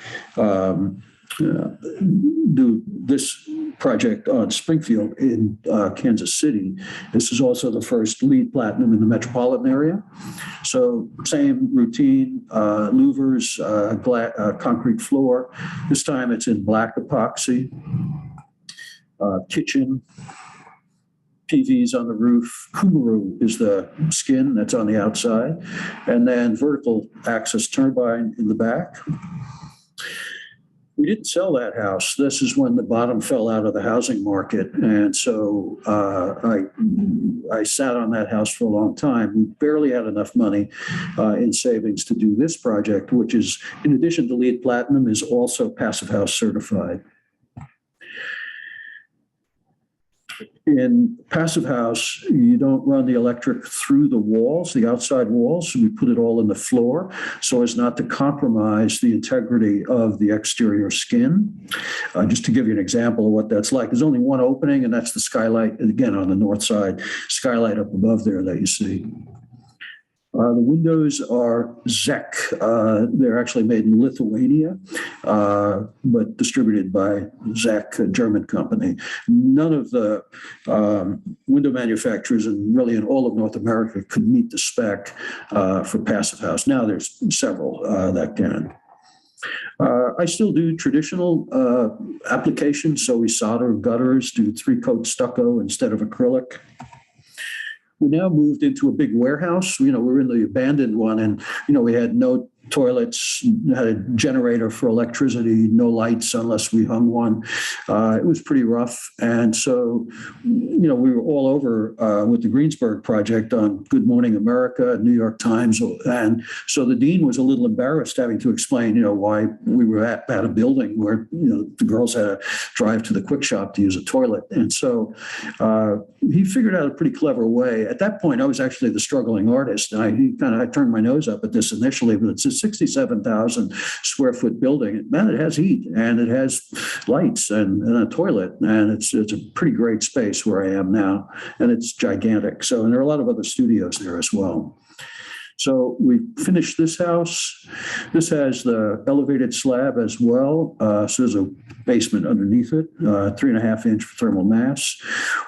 do this project on Springfield in Kansas City. This is also the first LEED Platinum in the metropolitan area. So same routine, louvers, concrete floor. This time it's in black epoxy, kitchen, PVs on the roof. Kumaru is the skin that's on the outside, and then vertical axis turbine in the back. We didn't sell that house. This is when the bottom fell out of the housing market. And so I sat on that house for a long time. We barely had enough money in savings to do this project, which is, in addition to LEED Platinum, is also Passive House certified. In Passive House, you don't run the electric through the walls, the outside walls. So we put it all in the floor so as not to compromise the integrity of the exterior skin. Just to give you an example of what that's like, there's only one opening, and that's the skylight, and again, on the north side, skylight up above there that you see. The windows are Zek. They're actually made in Lithuania, but distributed by Zek, a German company. None of the window manufacturers, and really in all of North America, could meet the spec for Passive House. Now there's several that can. I still do traditional applications, so we solder gutters, do 3-coat stucco instead of acrylic. We now moved into a big warehouse. We're in the abandoned one, and we had no toilets, had a generator for electricity, no lights unless we hung one. It was pretty rough. And so, we were all over with the Greensburg project on Good Morning America, New York Times. And so the dean was a little embarrassed having to explain, why we were at a building where, the girls had to drive to the quick shop to use a toilet. And so he figured out a pretty clever way. At that point, I was actually the struggling artist. And I turned my nose up at this initially, but it's a 67,000 square foot building. Man, it has heat and it has lights and a toilet, and it's a pretty great space where I am now, and it's gigantic. So, and there are a lot of other studios there as well. So we finished this house. This has the elevated slab as well. So there's a basement underneath it, 3.5-inch thermal mass.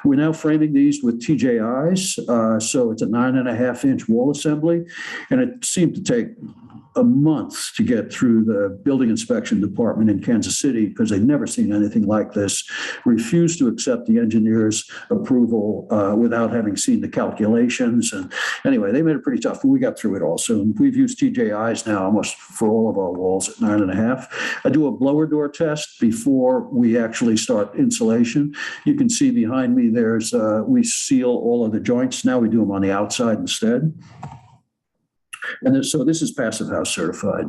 We're now framing these with TJIs. So it's a 9.5-inch wall assembly. And it seemed to take a month to get through the building inspection department in Kansas City because they'd never seen anything like this, refused to accept the engineer's approval without having seen the calculations. And anyway, they made it pretty tough, but we got through it all. So we've used TJIs now almost for all of our walls at 9.5. I do a blower door test before we actually start insulation. You can see behind me, we seal all of the joints. Now we do them on the outside instead. And so this is Passive House certified.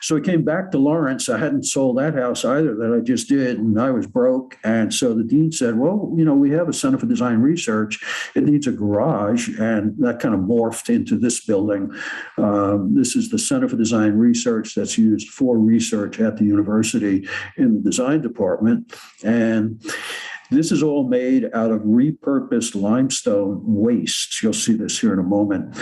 So we came back to Lawrence. I hadn't sold that house either that I just did, and I was broke. And so the dean said, well, we have a Center for Design Research. It needs a garage. And that kind of morphed into this building. This is the Center for Design Research that's used for research at the university in the design department. And this is all made out of repurposed limestone waste. You'll see this here in a moment.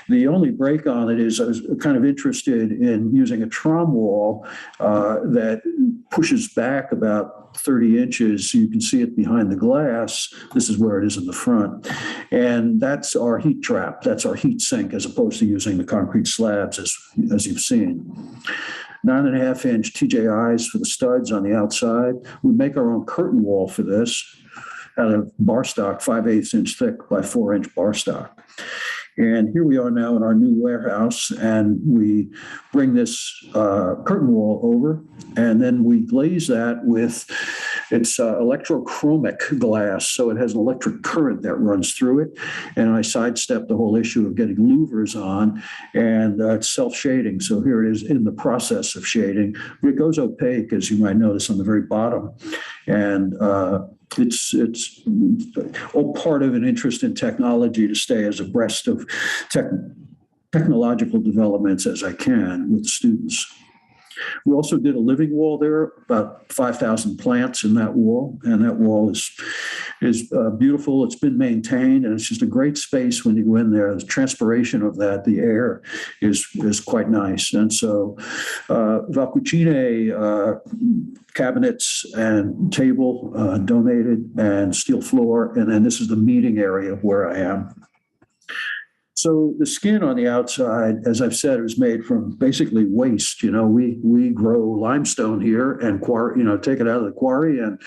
The only break on it is I was kind of interested in using a trom wall that pushes back about 30 inches. You can see it behind the glass. This is where it is in the front. And that's our heat trap. That's our heat sink, as opposed to using the concrete slabs as you've seen. 9.5-inch TJIs for the studs on the outside. We make our own curtain wall for this out of bar stock, 5/8 inch thick by 4-inch bar stock. And here we are now in our new warehouse, and we bring this curtain wall over, and then we glaze that with it's electrochromic glass, so it has an electric current that runs through it. And I sidestepped the whole issue of getting louvers on, and it's self-shading. So here it is in the process of shading. But it goes opaque, as you might notice on the very bottom. And it's all part of an interest in technology to stay as abreast of technological developments as I can with students. We also did a living wall there, about 5,000 plants in that wall, and that wall is beautiful. It's been maintained, and it's just a great space when you go in there. The transpiration of that, the air, is quite nice. And so Valcucine cabinets and table donated, and steel floor, and then this is the meeting area where I am. So the skin on the outside, as I've said, is made from basically waste. We grow limestone here and take it out of the quarry. And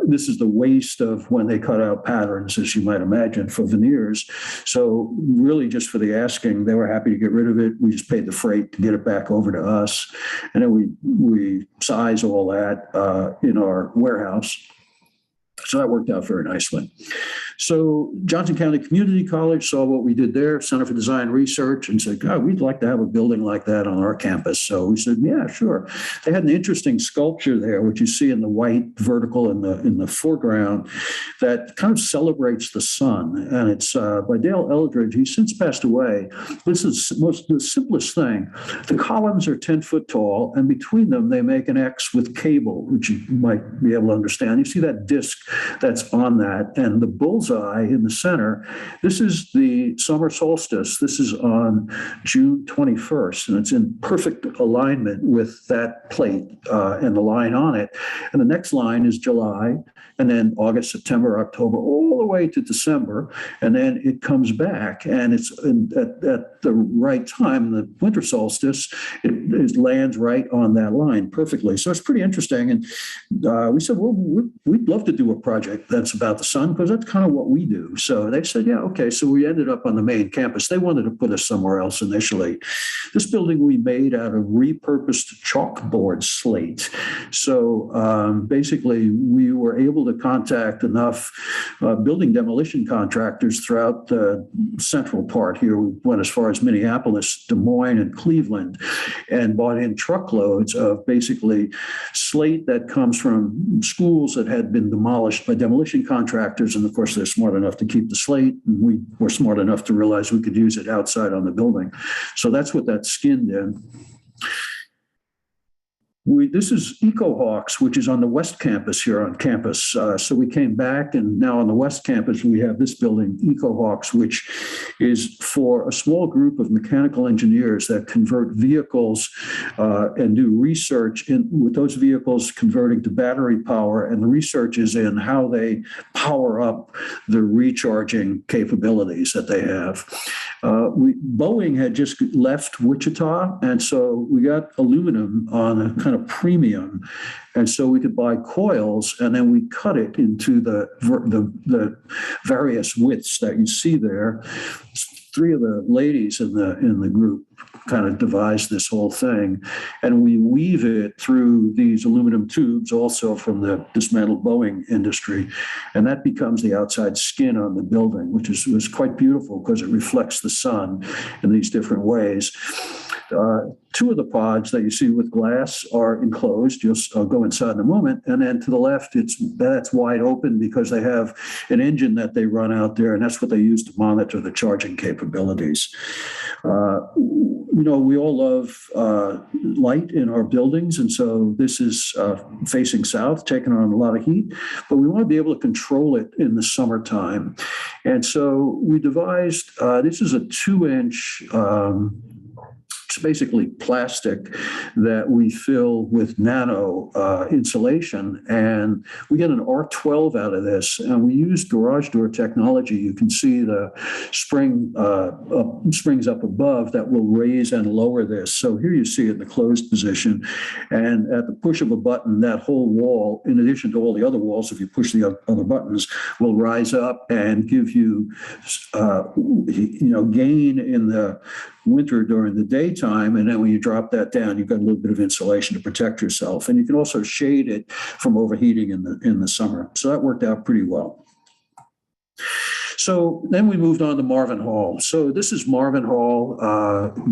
this is the waste of when they cut out patterns, as you might imagine, for veneers. So really just for the asking, they were happy to get rid of it. We just paid the freight to get it back over to us. And then we size all that in our warehouse. So that worked out very nicely. So Johnson County Community College saw what we did there, Center for Design Research, and said, God, we'd like to have a building like that on our campus. So we said, yeah, sure. They had an interesting sculpture there, which you see in the white vertical in the foreground, that kind of celebrates the sun. And it's by Dale Eldridge. He's since passed away. This is the simplest thing. The columns are 10 foot tall, and between them, they make an X with cable, which you might be able to understand. You see that disc that's on that, and the bull's bullseye in the center, this is the summer solstice. This is on June 21st, and it's in perfect alignment with that plate and the line on it. And the next line is July, and then August, September, October, all the way to December. And then it comes back, and it's at the right time, the winter solstice, it lands right on that line perfectly. So it's pretty interesting. And we said, well, we'd love to do a project that's about the sun, because that's kind of what we do. So they said, yeah, okay. So we ended up on the main campus. They wanted to put us somewhere else initially. This building we made out of repurposed chalkboard slate. So basically, we were able to contact enough building demolition contractors throughout the central part here. We went as far as Minneapolis, Des Moines, and Cleveland, and bought in truckloads of basically slate that comes from schools that had been demolished by demolition contractors. And of course, they're smart enough to keep the slate. And we were smart enough to realize we could use it outside on the building. So that's what that skin did. This is EcoHawks, which is on the West Campus here on campus. So we came back, and now on the West Campus, we have this building, EcoHawks, which is for a small group of mechanical engineers that convert vehicles and do research with those vehicles converting to battery power. And the research is in how they power up the recharging capabilities that they have. Boeing had just left Wichita, and so we got aluminum on a kind of premium, and so we could buy coils, and then we cut it into the various widths that you see there. Three of the ladies in the group kind of devised this whole thing, and we weave it through these aluminum tubes, also from the dismantled Boeing industry, and that becomes the outside skin on the building, which was quite beautiful because it reflects the sun in these different ways. Two of the pods that you see with glass are enclosed. I'll go inside in a moment. And then to the left, that's wide open because they have an engine that they run out there, and that's what they use to monitor the charging capabilities. We all love light in our buildings, and so this is facing south, taking on a lot of heat, but we want to be able to control it in the summertime. And so we devised, this is a 2-inch it's basically plastic that we fill with nano insulation, and we get an R12 out of this, and we use garage door technology. You can see the springs up above that will raise and lower this. So here you see it in the closed position, and at the push of a button, that whole wall, in addition to all the other walls, if you push the other buttons, will rise up and give you, gain in the winter during the daytime, and then when you drop that down, you've got a little bit of insulation to protect yourself, and you can also shade it from overheating in the summer. So that worked out pretty well. So then we moved on to Marvin Hall. So this is Marvin Hall,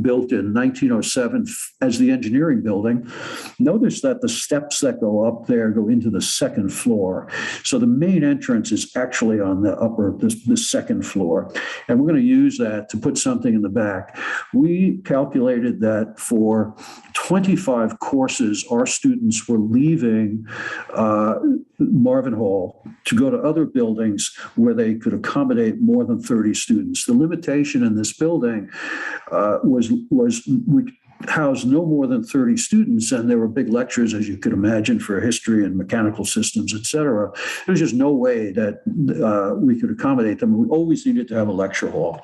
built in 1907 as the engineering building. Notice that the steps that go up there go into the second floor. So the main entrance is actually on the second floor. And we're going to use that to put something in the back. We calculated that for 25 courses, our students were leaving Marvin Hall to go to other buildings where they could accommodate more than 30 students. The limitation in this building was we housed no more than 30 students, and there were big lectures, as you could imagine, for history and mechanical systems, et cetera. There was just no way that we could accommodate them. We always needed to have a lecture hall.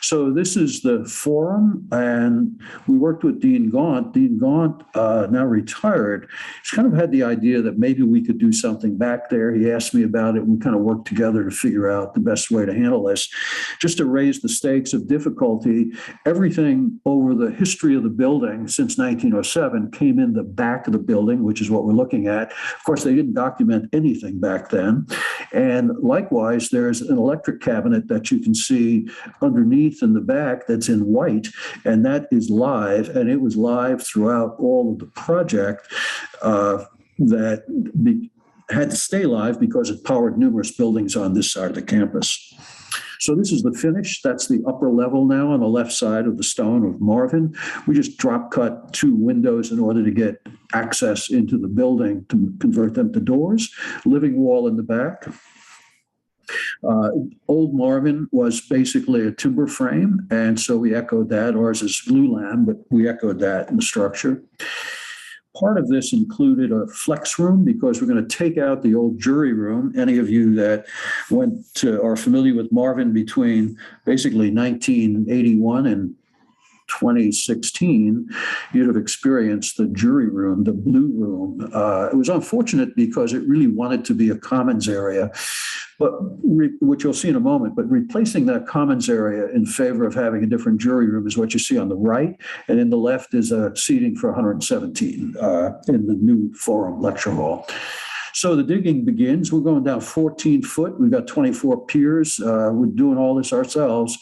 So this is the forum, and we worked with Dean Gaunt. Dean Gaunt, now retired, he's kind of had the idea that maybe we could do something back there. He asked me about it. We kind of worked together to figure out the best way to handle this. Just to raise the stakes of difficulty, everything over the history of the building since 1907 came in the back of the building, which is what we're looking at. Of course, they didn't document anything back then. And likewise, there's an electric cabinet that you can see underneath in the back that's in white, and that is live, and it was live throughout all of the project had to stay live because it powered numerous buildings on this side of the campus. So this is the finish. That's the upper level now on the left side of the stone of Marvin. We just drop cut 2 windows in order to get access into the building to convert them to doors. Living wall in the back. Uh, Old Marvin was basically a timber frame, and so we echoed that. Ours is glulam, but we echoed that in the structure. Part of this included a flex room because we're going to take out the old jury room. Any of you that are familiar with Marvin between basically 1981 and 2016, you'd have experienced the jury room, the blue room. It was unfortunate because it really wanted to be a commons area, but which you'll see in a moment. But replacing that commons area in favor of having a different jury room is what you see on the right, and in the left is a seating for 117 in the new forum lecture hall. So the digging begins. We're going down 14 foot. We've got 24 piers. We're doing all this ourselves.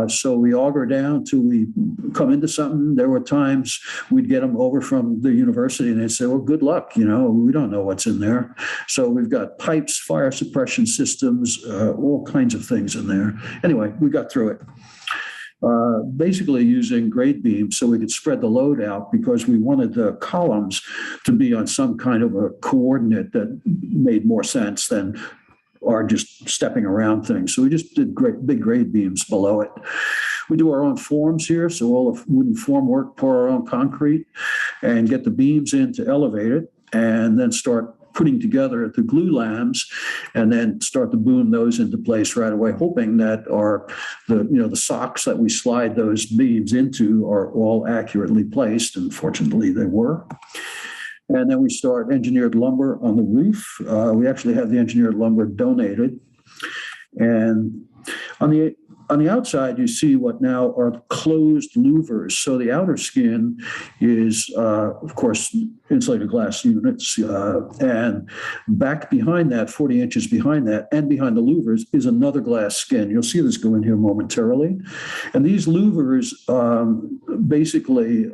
So we auger down till we come into something. There were times we'd get them over from the university and they'd say, well, good luck. You know, we don't know what's in there. So we've got pipes, fire suppression systems, all kinds of things in there. Anyway, we got through it. Basically using grade beams so we could spread the load out because we wanted the columns to be on some kind of a coordinate that made more sense than our just stepping around things. So we just did big grade beams below it. We do our own forms here, so all the wooden form work, pour our own concrete, and get the beams in to elevate it, and then start putting together the glue lams, and then start to boom those into place right away, hoping that the socks that we slide those beams into are all accurately placed, and fortunately they were. And then we start engineered lumber on the roof. We actually have the engineered lumber donated. And on the outside, you see what now are closed louvers. So the outer skin is, of course, insulated glass units. And back behind that, 40 inches behind that, and behind the louvers is another glass skin. You'll see this go in here momentarily. And these louvers basically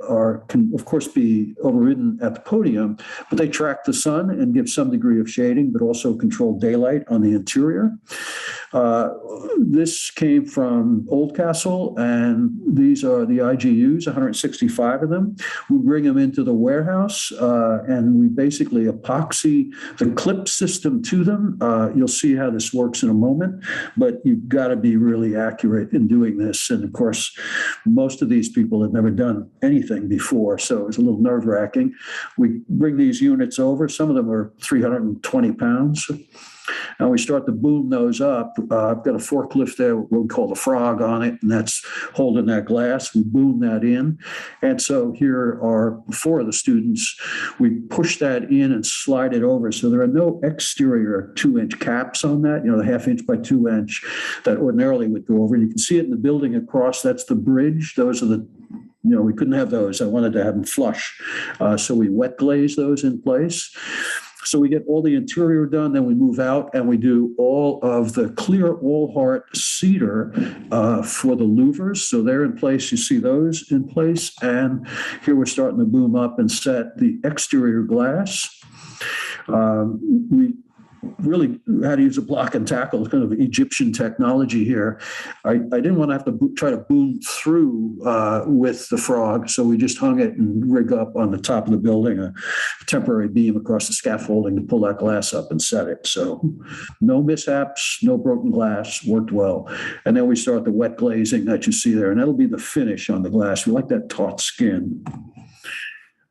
can, of course, be overridden at the podium, but they track the sun and give some degree of shading, but also control daylight on the interior. This came from Oldcastle, and these are the IGUs, 165 of them. We bring them into the warehouse, and we basically epoxy the clip system to them. You'll see how this works in a moment, but you've got to be really accurate in doing this. And of course, most of these people have never done anything before, so it was a little nerve-wracking. We bring these units over. Some of them are 320 pounds. And we start to boom those up. I've got a forklift there, what we call the frog on it, and that's holding that glass. We boom that in. And so here are 4 of the students. We push that in and slide it over. So there are no exterior 2-inch caps on that, the 1/2 inch by 2 inch that ordinarily would go over. You can see it in the building across. That's the bridge. Those are we couldn't have those. I wanted to have them flush. So we wet glaze those in place. So we get all the interior done, then we move out and we do all of the clear all-heart cedar for the louvers. So they're in place. You see those in place. And here we're starting to boom up and set the exterior glass. We really had to use a block and tackle. It's kind of Egyptian technology here. I didn't want to have to try to boom through with the frog, so we just hung it and rig up on the top of the building a temporary beam across the scaffolding to pull that glass up and set it. So no mishaps, no broken glass, worked well. And then we start the wet glazing that you see there, and that'll be the finish on the glass. We like that taut skin.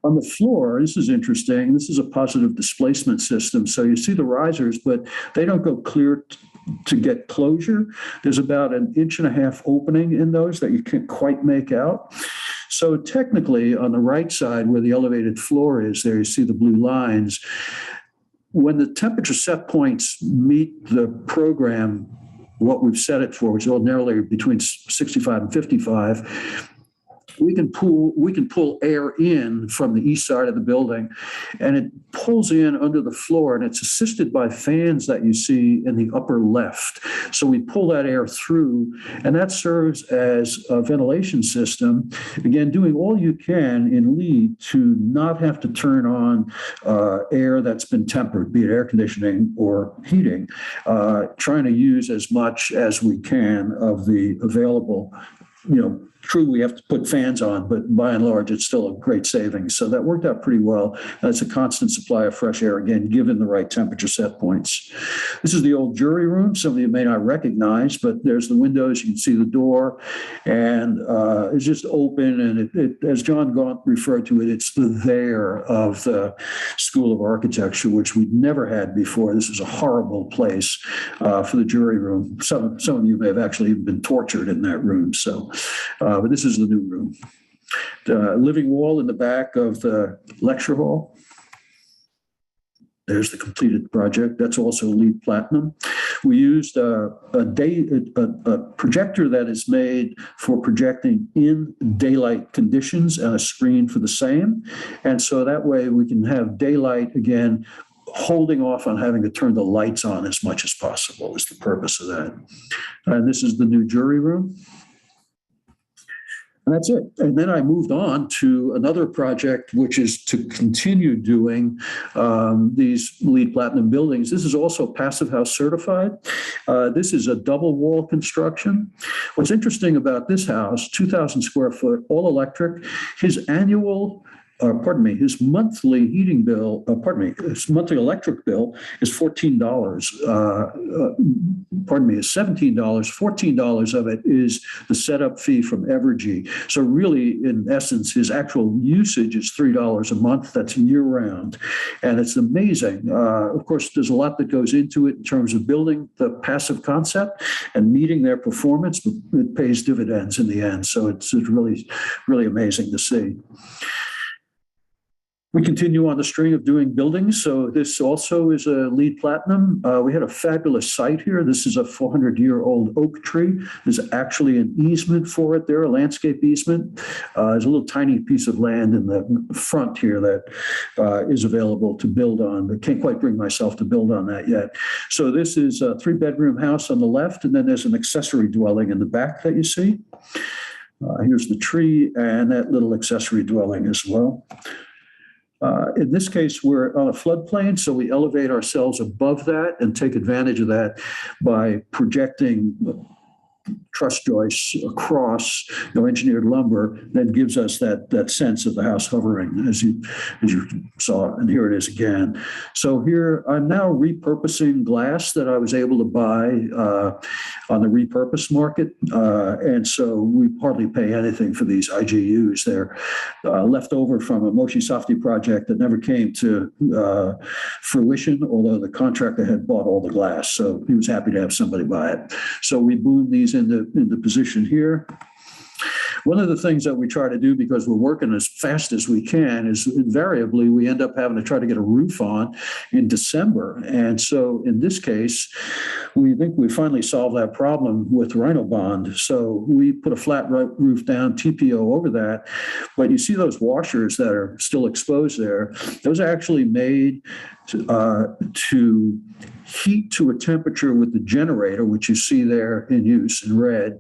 On the floor, this is interesting. This is a positive displacement system. So you see the risers, but they don't go clear to get closure. There's about 1.5 inch opening in those that you can't quite make out. So technically, on the right side where the elevated floor is, there you see the blue lines. When the temperature set points meet the program, what we've set it for, which is ordinarily between 65 and 55, we can pull air in from the east side of the building, and it pulls in under the floor, and it's assisted by fans that you see in the upper left. So we pull that air through, and that serves as a ventilation system. Again, doing all you can in LEED to not have to turn on air that's been tempered, be it air conditioning or heating, trying to use as much as we can of the available true, we have to put fans on, but by and large, it's still a great savings. So that worked out pretty well. That's a constant supply of fresh air, again, given the right temperature set points. This is the old jury room. Some of you may not recognize, but there's the windows. You can see the door, and it's just open. And it, as John Gaunt referred to it, it's the there of the School of Architecture, which we'd never had before. This is a horrible place for the jury room. Some of you may have actually even been tortured in that room. So, but this is the new room. The living wall in the back of the lecture hall. There's the completed project. That's also LEED Platinum. We used a projector that is made for projecting in daylight conditions and a screen for the same. And so that way we can have daylight again, holding off on having to turn the lights on as much as possible is the purpose of that. And this is the new jury room. And that's it. And then I moved on to another project, which is to continue doing these LEED Platinum buildings. This is also Passive House certified. This is a double wall construction. What's interesting about this house, 2,000 square foot, all electric, his monthly heating bill, his monthly electric bill is $14. Is $17. $14 of it is the setup fee from Evergy. So really, in essence, his actual usage is $3 a month. That's year round. And it's amazing. Of course, there's a lot that goes into it in terms of building the passive concept and meeting their performance, but it pays dividends in the end. So it's really, really amazing to see. We continue on the string of doing buildings. So this also is a LEED Platinum. We had a fabulous site here. This is a 400-year-old oak tree. There's actually an easement for it there, a landscape easement. There's a little tiny piece of land in the front here that is available to build on. I can't quite bring myself to build on that yet. So this is a 3-bedroom house on the left, and then there's an accessory dwelling in the back that you see. Here's the tree and that little accessory dwelling as well. In this case, we're on a floodplain, so we elevate ourselves above that and take advantage of that by projecting truss joists across, engineered lumber that gives us that sense of the house hovering, as you saw, and here it is again. So here I'm now repurposing glass that I was able to buy on the repurposed market, and so we hardly pay anything for these IGUs. They're left over from a Moshi Softy project that never came to fruition, although the contractor had bought all the glass, so he was happy to have somebody buy it. So we boomed these into position here. One of the things that we try to do, because we're working as fast as we can, is invariably we end up having to try to get a roof on in December. And so in this case, we think we finally solved that problem with Rhino Bond. So we put a flat roof down, TPO over that. But you see those washers that are still exposed there, those are actually made to heat to a temperature with the generator, which you see there in use in red,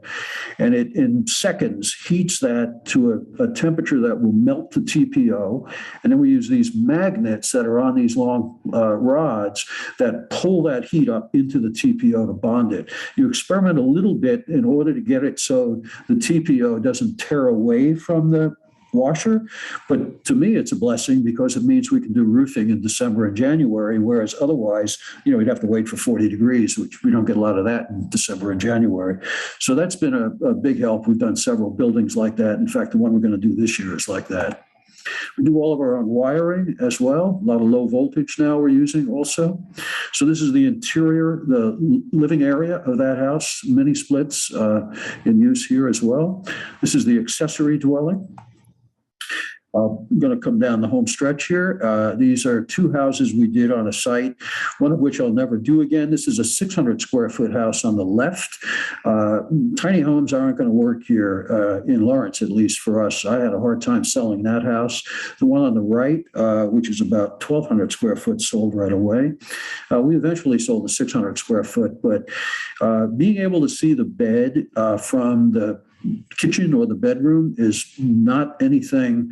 and it in seconds heats that to a temperature that will melt the TPO. And then we use these magnets that are on these long rods that pull that heat up into the TPO to bond it. You experiment a little bit in order to get it so the TPO doesn't tear away from the washer, but to me it's a blessing because it means we can do roofing in December and January, whereas otherwise, we'd have to wait for 40 degrees, which we don't get a lot of that in December and January. So that's been a big help. We've done several buildings like that. In fact, the one we're going to do this year is like that. We do all of our own wiring as well. A lot of low voltage now we're using also. So this is the interior, the living area of that house, mini splits in use here as well. This is the accessory dwelling. I'm going to come down the home stretch here. These are two houses we did on a site, one of which I'll never do again. This is a 600 square foot house on the left. Tiny homes aren't going to work here in Lawrence, at least for us. I had a hard time selling that house. The one on the right, which is about 1,200 square foot, sold right away. We eventually sold the 600 square foot, but being able to see the bed from the kitchen or the bedroom is not anything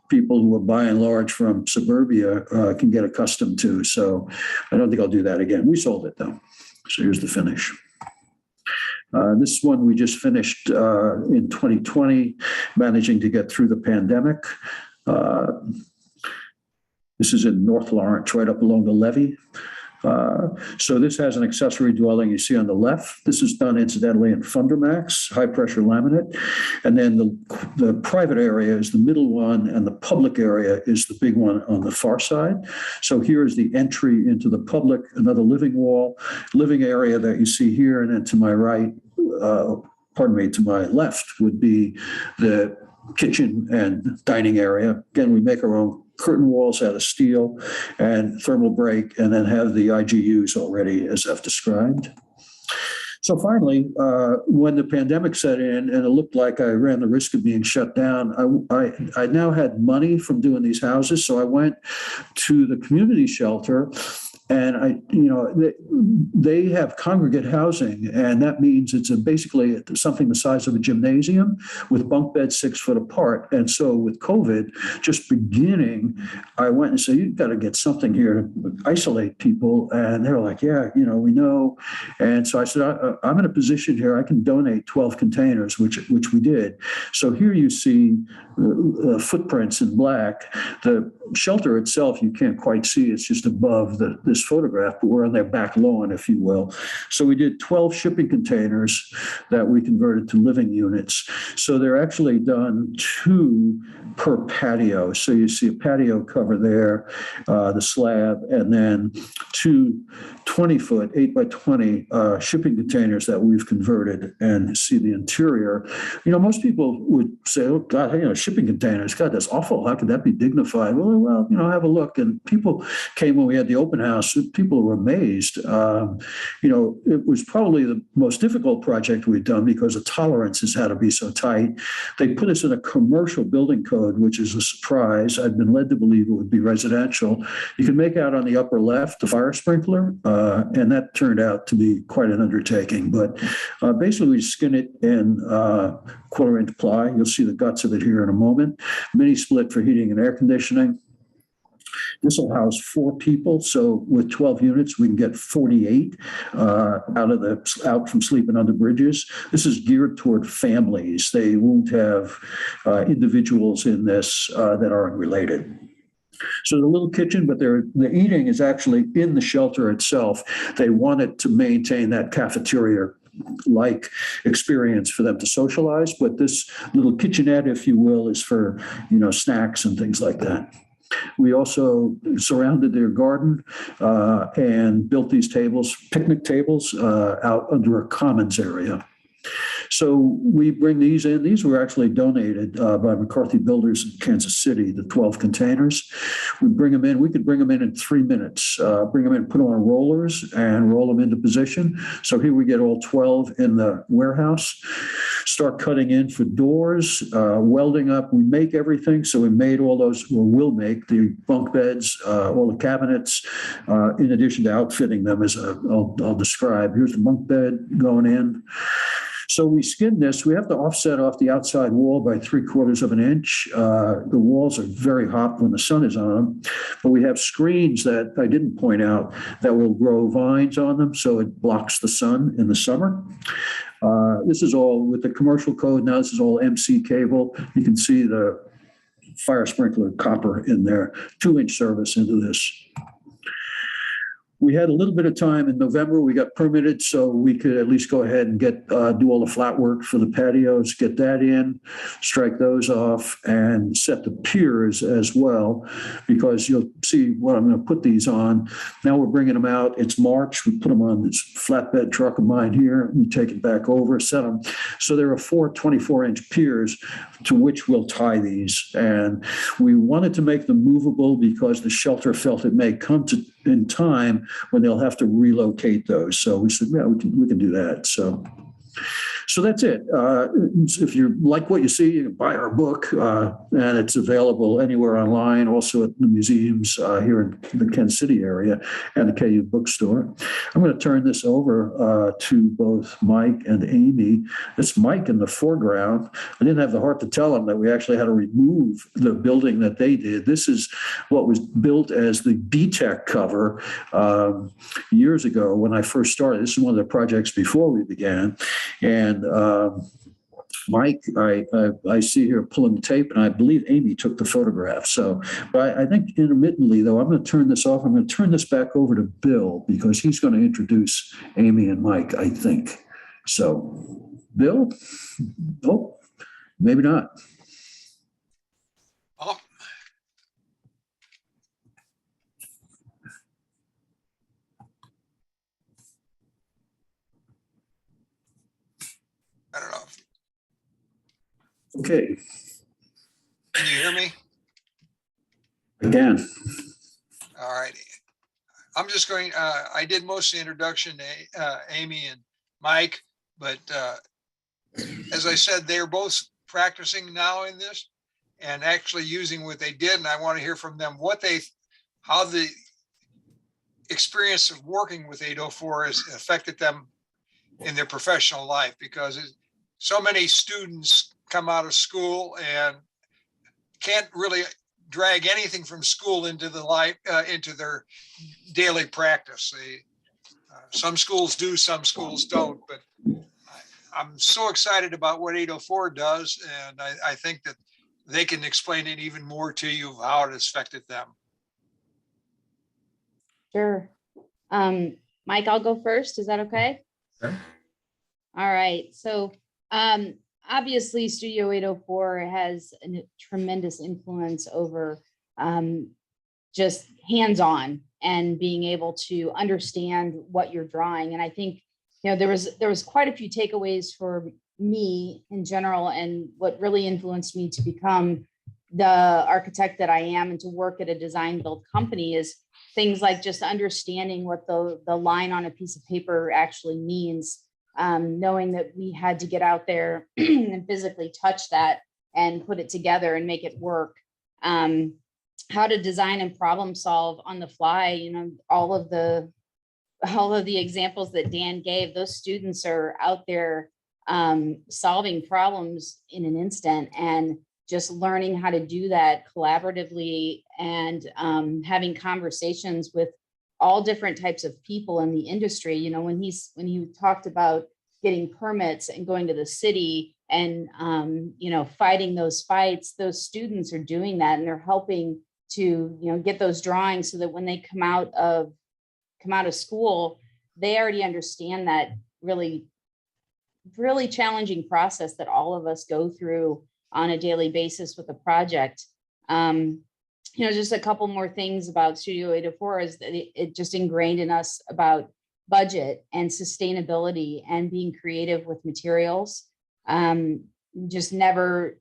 people who are by and large from suburbia can get accustomed to. So I don't think I'll do that again. We sold it though. So here's the finish. This one we just finished in 2020, managing to get through the pandemic. This is in North Lawrence, right up along the levee. So this has an accessory dwelling you see on the left. This is done incidentally in Fundermax, high pressure laminate. And then the private area is the middle one, and the public area is the big one on the far side. So here is the entry into the public, another living wall, living area that you see here. And then to my right, to my left would be the kitchen and dining area. Again, we make our own curtain walls out of steel and thermal break, and then have the IGUs already, as I've described. So finally, when the pandemic set in and it looked like I ran the risk of being shut down, I now had money from doing these houses. So I went to the community shelter, and they have congregate housing, and that means it's basically something the size of a gymnasium with bunk beds 6 foot apart. And so with COVID just beginning, I went and said, you've got to get something here to isolate people. And they were like, yeah, we know. And so I said, I'm in a position here, I can donate 12 containers, which we did. So here you see footprints in black. The shelter itself, you can't quite see. It's just above this photograph, but we're on their back lawn, if you will. So we did 12 shipping containers that we converted to living units. So they're actually done 2 per patio. So you see a patio cover there, the slab, and then 2 20-foot, 8 by 20 shipping containers that we've converted, and see the interior. Most people would say, oh God, shipping containers, God, that's awful. How could that be dignified? Well, have a look. And people came when we had the open house. People were amazed. It was probably the most difficult project we've done because the tolerances had to be so tight. They put us in a commercial building code, which is a surprise. I'd been led to believe it would be residential. You can make out on the upper left the fire sprinkler, and that turned out to be quite an undertaking. But basically, we skin it in 1/4-inch ply. You'll see the guts of it here in a moment. Mini split for heating and air conditioning. This will house 4 people. So with 12 units, we can get 48 out from sleeping under bridges. This is geared toward families. They won't have individuals in this that aren't related. So the little kitchen, but the eating is actually in the shelter itself. They wanted to maintain that cafeteria-like experience for them to socialize, but this little kitchenette, if you will, is for snacks and things like that. We also surrounded their garden and built these tables, picnic tables, out under a commons area. So we bring these in. These were actually donated by McCarthy Builders in Kansas City, the 12 containers. We bring them in. We could bring them in 3 minutes, bring them in, put them on rollers and roll them into position. So here we get all 12 in the warehouse, start cutting in for doors, welding up. We make everything. So we made all those, or will make the bunk beds, all the cabinets, in addition to outfitting them, as I'll describe. Here's the bunk bed going in. So we skinned this. We have to offset off the outside wall by 3/4 of an inch. The walls are very hot when the sun is on them, but we have screens that I didn't point out that will grow vines on them, so it blocks the sun in the summer. This is all with the commercial code. Now this is all MC cable. You can see the fire sprinkler copper in there, 2-inch service into this. We had a little bit of time in November. We got permitted, so we could at least go ahead and do all the flat work for the patios, get that in, strike those off, and set the piers as well, because you'll see what I'm going to put these on. Now we're bringing them out. It's March. We put them on this flatbed truck of mine here. We take it back over, set them. So there are 4 24-inch piers to which we'll tie these. And we wanted to make them movable because the shelter felt it may come to in time when they'll have to relocate those. So we said, yeah, we can do that. So So that's it. If you like what you see, you can buy our book, and it's available anywhere online, also at the museums here in the Kansas City area and the KU bookstore. I'm going to turn this over to both Mike and Amy. It's Mike in the foreground. I didn't have the heart to tell him that we actually had to remove the building that they did. This is what was built as the BTEC cover years ago when I first started. This is one of the projects before we began. And Mike, I see here pulling the tape, and I believe Amy took the photograph. So, but I think intermittently, though, I'm going to turn this off. I'm going to turn this back over to Bill because he's going to introduce Amy and Mike, I think. So, Bill? Oh, maybe not. Oh. I don't know. Okay. Can you hear me? Again. All righty. I'm just going, I did most of the introduction to Amy and Mike, but as I said, they're both practicing now in this and actually using what they did. And I want to hear from them how the experience of working with 804 has affected them in their professional life, because so many students come out of school and can't really drag anything from school into the life, into their daily practice. Some schools do, some schools don't, but I'm so excited about what 804 does. And I think that they can explain it even more to you of how it has affected them. Sure. Mike, I'll go first. Is that okay? Sure. All right. So obviously Studio 804 has a tremendous influence over just hands-on and being able to understand what you're drawing. And I think, you know, there was quite a few takeaways for me in general, and what really influenced me to become the architect that I am and to work at a design build company is things like just understanding what the line on a piece of paper actually means, knowing that we had to get out there and physically touch that and put it together and make it work. How to design and problem solve on the fly, you know, all of the examples that Dan gave, those students are out there solving problems in an instant, and just learning how to do that collaboratively and having conversations with all different types of people in the industry. You know, when he talked about getting permits and going to the city and, you know, fighting those fights, those students are doing that, and they're helping to, you know, get those drawings so that when they come out of school, they already understand that really challenging process that all of us go through on a daily basis with a project. You know, just a couple more things about Studio 804 is that it just ingrained in us about budget and sustainability and being creative with materials. Just never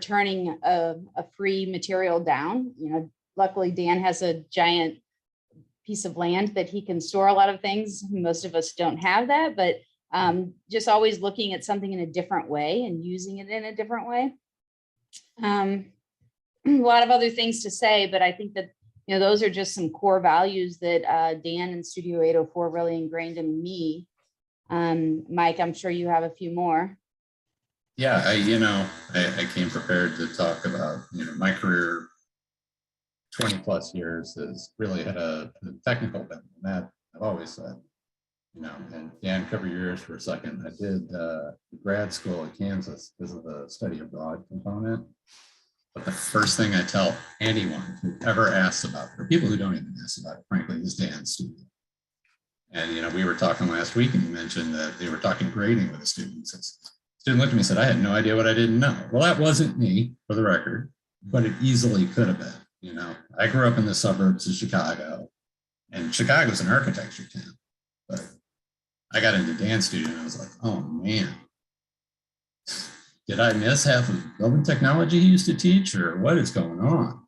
turning a free material down. You know, luckily Dan has a giant piece of land that he can store a lot of things. Most of us don't have that, but just always looking at something in a different way and using it in a different way. A lot of other things to say, but I think that, you know, those are just some core values that Dan and Studio 804 really ingrained in me. Mike, I'm sure you have a few more. Yeah, I came prepared to talk about, you know, my career, 20 plus years has really had a technical bent. And that I've always said, you know, and Dan, cover yours for a second. I did grad school at Kansas because of the study abroad component. But the first thing I tell anyone who ever asks about, or people who don't even ask about it, frankly, is Dan's studio. And, you know, we were talking last week and you mentioned that they were talking grading with the students. Student looked at me and said, I had no idea what I didn't know. Well, that wasn't me, for the record, but it easily could have been. You know, I grew up in the suburbs of Chicago, and Chicago's an architecture town. But I got into Dan's studio and I was like, oh man, did I miss half of building technology he used to teach, or what is going on?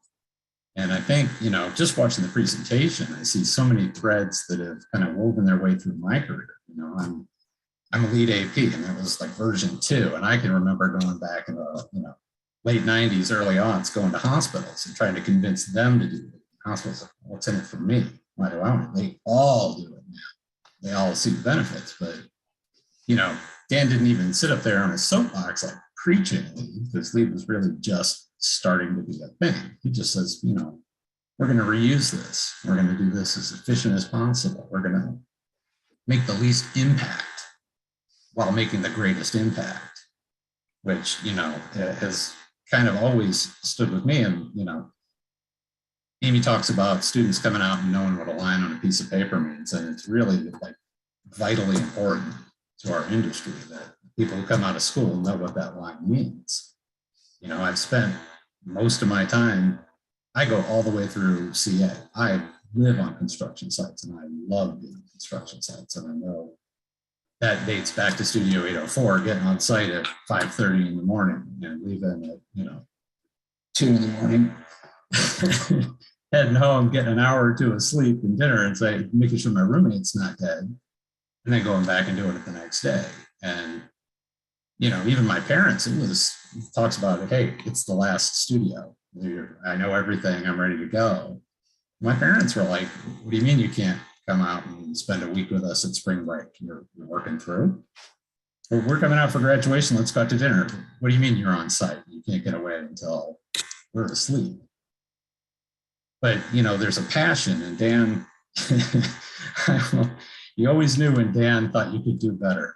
And I think, you know, just watching the presentation, I see so many threads that have kind of woven their way through my career. You know, I'm a lead AP, and that was like version 2. And I can remember going back in the late 90s, early aughts, going to hospitals and trying to convince them to do it. Hospitals, like, what's in it for me? Why do I want it? They all do it now. They all see the benefits, but Dan didn't even sit up there on his soapbox like preaching lead, because lead was really just starting to be a thing. He just says, we're going to reuse this. We're going to do this as efficient as possible. We're going to make the least impact while making the greatest impact, which, has kind of always stood with me. And, Amy talks about students coming out and knowing what a line on a piece of paper means. And it's really like vitally important to our industry that people who come out of school know what that line means. I've spent most of my time, I go all the way through CA. I live on construction sites and I love being on construction sites. And I know that dates back to Studio 804, getting on site at 5:30 in the morning and leaving at 2 in the morning, heading home, getting an hour or two of sleep and dinner, and making sure my roommate's not dead, and then going back and doing it the next day. And even my parents, talks about it. Hey, it's the last studio. I know everything. I'm ready to go. My parents were like, "What do you mean you can't come out and spend a week with us at spring break? You're working through. We're coming out for graduation. Let's go out to dinner. What do you mean you're on site? You can't get away until we're asleep." But there's a passion, and Dan, you always knew when Dan thought you could do better.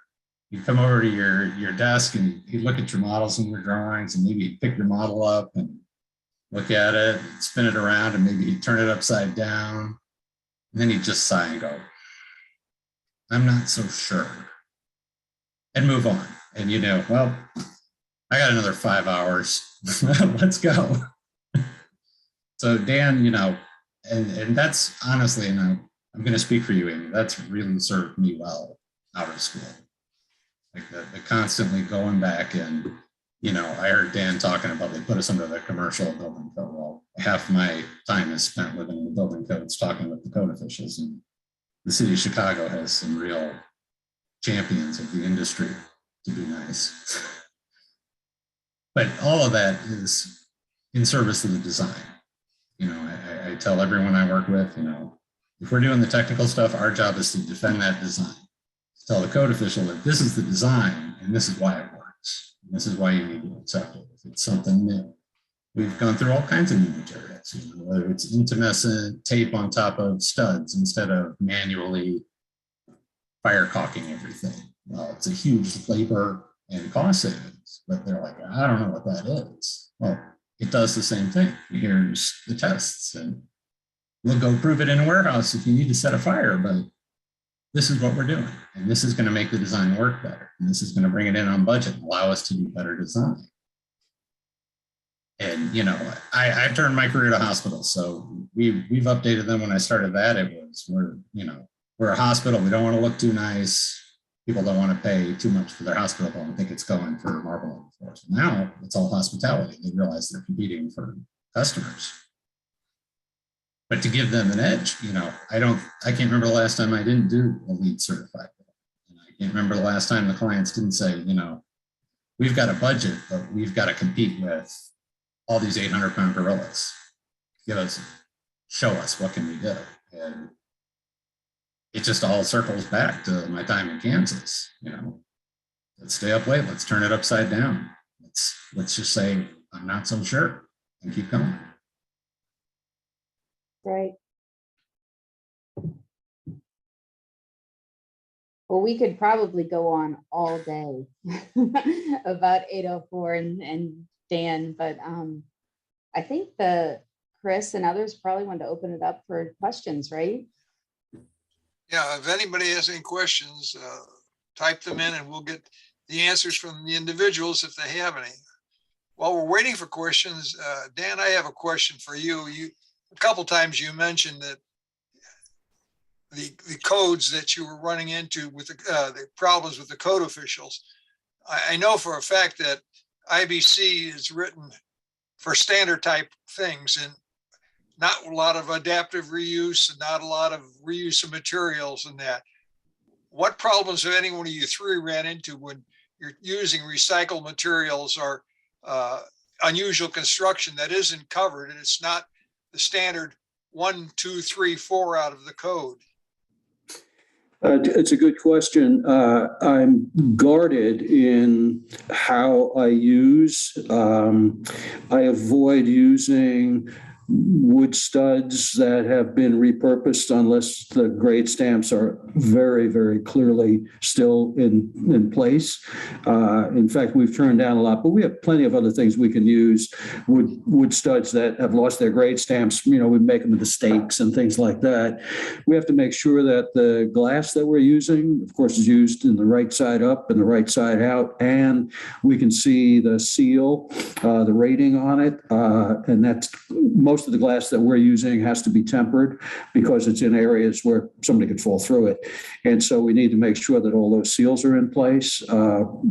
You come over to your desk and you look at your models and your drawings, and maybe you pick your model up and look at it, and spin it around, and maybe you turn it upside down. And then you just sigh and go, "I'm not so sure," and move on. And well, I got another 5 hours. Let's go. So Dan, and that's honestly, and I'm going to speak for you, Amy, that's really served me well out of school. Like the constantly going back and, I heard Dan talking about they put us under the commercial building code. Well, half my time is spent living in the building codes, talking with the code officials, and the city of Chicago has some real champions of the industry, to be nice. But all of that is in service of the design. I tell everyone I work with, if we're doing the technical stuff, our job is to defend that design. Tell the code official that this is the design and this is why it works. And this is why you need to accept it. If it's something new, we've gone through all kinds of new materials, whether it's intumescent tape on top of studs instead of manually fire caulking everything. Well, it's a huge labor and cost savings, but they're like, "I don't know what that is." Well, it does the same thing. Here's the tests, and we'll go prove it in a warehouse if you need to set a fire, but this is what we're doing. And this is going to make the design work better. And this is going to bring it in on budget and allow us to do better design. And, I've turned my career to hospitals. So we've updated them. When I started that, it was, we're a hospital. We don't want to look too nice. People don't want to pay too much for their hospital bill and think it's going for marbling floors. Now it's all hospitality. They realize they're competing for customers. But to give them an edge, I can't remember the last time I didn't do a LEED certified. And I can't remember the last time the clients didn't say, we've got a budget, but we've got to compete with all these 800-pound gorillas. Show us, what can we do? And it just all circles back to my time in Kansas. Let's stay up late. Let's turn it upside down. Let's just say, "I'm not so sure," and keep going. Right. Well, we could probably go on all day about 804 and Dan, but I think Chris and others probably want to open it up for questions, right? Yeah, if anybody has any questions, type them in and we'll get the answers from the individuals if they have any. While we're waiting for questions, Dan, I have a question for you. A couple times you mentioned that the codes that you were running into with the problems with the code officials. I know for a fact that IBC is written for standard type things and not a lot of adaptive reuse and not a lot of reuse of materials and that. what problems have any one of you three ran into when you're using recycled materials or unusual construction that isn't covered and it's not the standard 1, 2, 3, 4 out of the code? It's a good question. I'm guarded in how I use. I avoid using wood studs that have been repurposed unless the grade stamps are very, very clearly still in place. In fact, we've turned down a lot, but we have plenty of other things we can use. Wood studs that have lost their grade stamps, we make them into stakes and things like that. We have to make sure that the glass that we're using, of course, is used in the right side up and the right side out, and we can see the seal, the rating on it, and that's most of the glass that we're using has to be tempered because it's in areas where somebody could fall through it. And so we need to make sure that all those seals are in place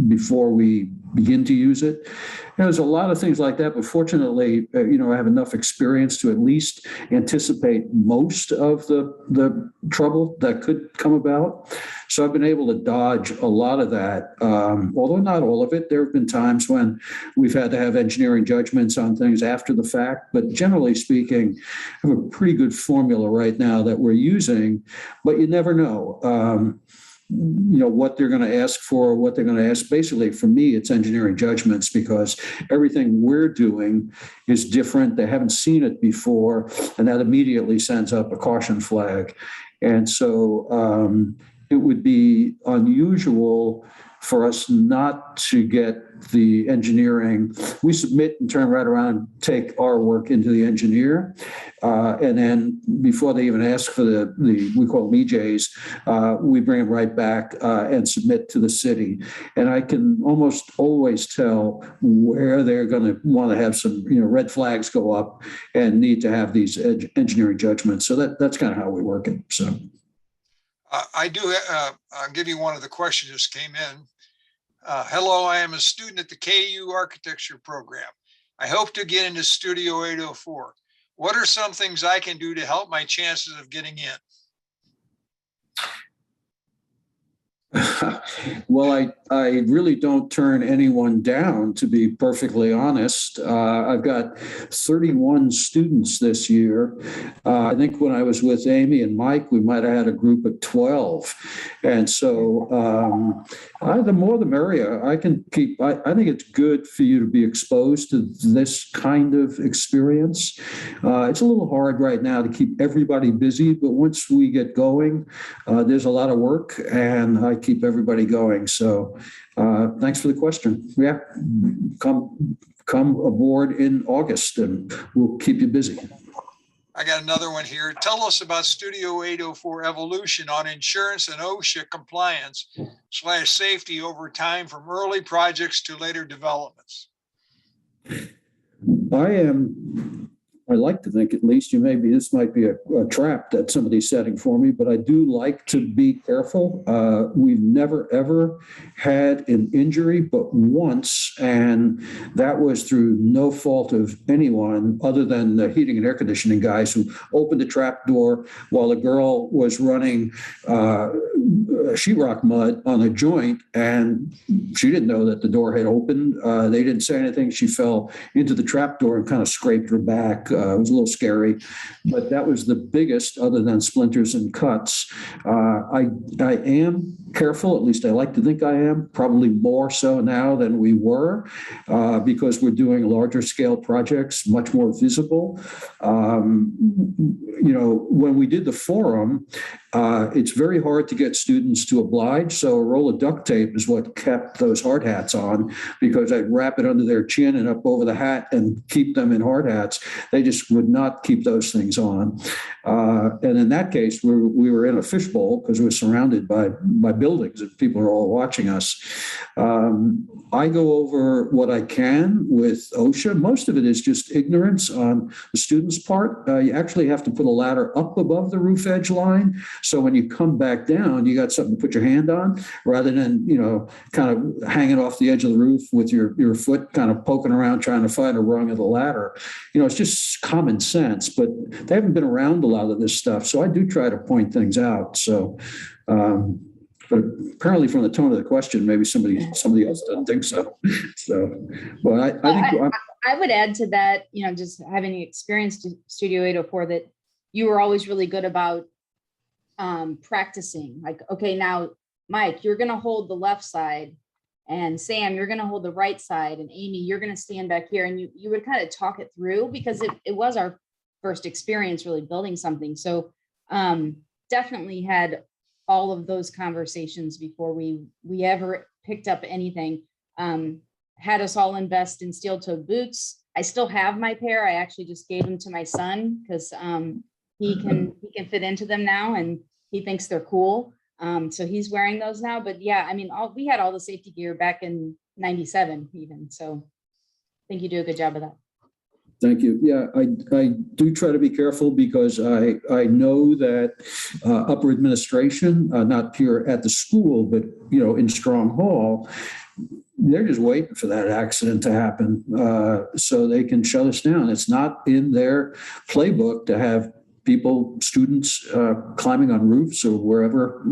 before we begin to use it. There's a lot of things like that, but fortunately, I have enough experience to at least anticipate most of the trouble that could come about. So I've been able to dodge a lot of that, although not all of it. There have been times when we've had to have engineering judgments on things after the fact, but generally speaking, I have a pretty good formula right now that we're using, but you never know. What they're going to ask for, what they're going to ask. Basically, for me, it's engineering judgments because everything we're doing is different. They haven't seen it before, and that immediately sends up a caution flag. And so it would be unusual for us not to get the engineering. We submit and turn right around and take our work into the engineer. And then before they even ask for the we call them EJs, we bring them right back and submit to the city. And I can almost always tell where they're going to want to have some red flags go up and need to have these engineering judgments. So that's kind of how we work it. So. I do. I'll give you one of the questions that just came in. Hello, I am a student at the KU architecture program. I hope to get into Studio 804. What are some things I can do to help my chances of getting in? Well, I really don't turn anyone down, to be perfectly honest. I've got 31 students this year. I think when I was with Amy and Mike, we might have had a group of 12. And so the more the merrier. I think it's good for you to be exposed to this kind of experience. It's a little hard right now to keep everybody busy, but once we get going, there's a lot of work, and I keep everybody going. So thanks for the question. Yeah, come aboard in August and we'll keep you busy. I got another one here. Tell us about Studio 804 evolution on insurance and OSHA compliance / safety over time from early projects to later developments. I like to think, at least, this might be a trap that somebody's setting for me, but I do like to be careful. We've never, ever had an injury but once, and that was through no fault of anyone other than the heating and air conditioning guys who opened the trap door while a girl was running sheetrock mud on a joint, and she didn't know that the door had opened. They didn't say anything. She fell into the trap door and kind of scraped her back. It was a little scary, but that was the biggest, other than splinters and cuts. I am careful, at least I like to think I am, probably more so now than we were, because we're doing larger scale projects, much more visible. When we did the forum, it's very hard to get students to oblige. So a roll of duct tape is what kept those hard hats on, because I'd wrap it under their chin and up over the hat and keep them in hard hats. They just would not keep those things on. And in that case, we were in a fishbowl because we were surrounded by buildings and people are all watching us. I go over what I can with OSHA. Most of it is just ignorance on the student's part. You actually have to put a ladder up above the roof edge line. So when you come back down, you got something to put your hand on rather than, kind of hanging off the edge of the roof with your foot kind of poking around trying to find a rung of the ladder. It's just common sense, but they haven't been around a lot of this stuff. So I do try to point things out. So But apparently from the tone of the question, maybe somebody else doesn't think so. So, well, I think I would add to that, just having experienced Studio 804, that you were always really good about practicing. Like, okay, now, Mike, you're going to hold the left side, and Sam, you're going to hold the right side, and Amy, you're going to stand back here. And you would kind of talk it through, because it was our first experience really building something. So definitely had all of those conversations before we ever picked up anything. Had us all invest in steel-toed boots. I still have my pair. I actually just gave them to my son because he can fit into them now, and he thinks they're cool. So he's wearing those now. But yeah, I mean, we had all the safety gear back in '97 even. So I think you do a good job of that. Thank you. Yeah, I do try to be careful, because I know that upper administration, not here at the school, but in Strong Hall, they're just waiting for that accident to happen so they can shut us down. It's not in their playbook to have students climbing on roofs or wherever.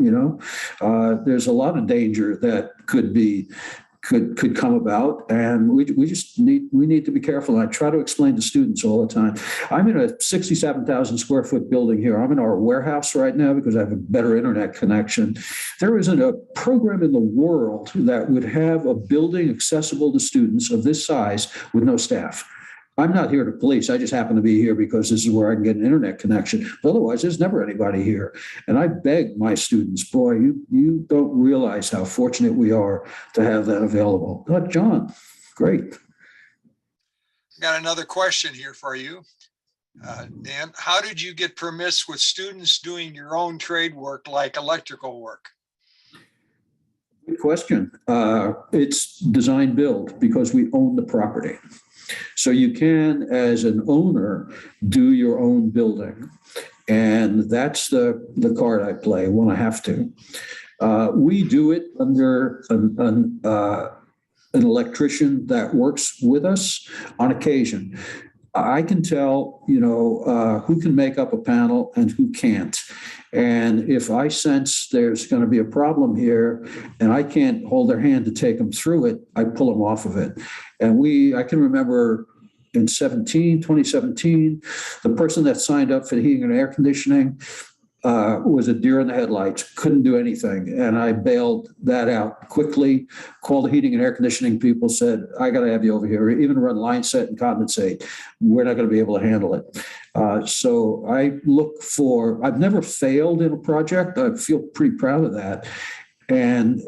There's a lot of danger that could come about, and we need to be careful. I try to explain to students all the time. I'm in a 67,000 square foot building here. I'm in our warehouse right now because I have a better internet connection. There isn't a program in the world that would have a building accessible to students of this size with no staff. I'm not here to police. I just happen to be here because this is where I can get an internet connection. But otherwise, there's never anybody here. And I beg my students, boy, you don't realize how fortunate we are to have that available. John, great. Got another question here for you, Dan. How did you get permits with students doing your own trade work like electrical work? Good question. It's design build, because we own the property. So you can, as an owner, do your own building. And that's the card I play when I have to. We do it under an electrician that works with us on occasion. I can tell, who can make up a panel and who can't. And if I sense there's going to be a problem here and I can't hold their hand to take them through it, I pull them off of it. And I can remember in 2017, the person that signed up for the heating and air conditioning was a deer in the headlights, couldn't do anything. And I bailed that out quickly, called the heating and air conditioning people, said, I got to have you over here, even run line set and condensate. We're not going to be able to handle it. So I've never failed in a project. I feel pretty proud of that. And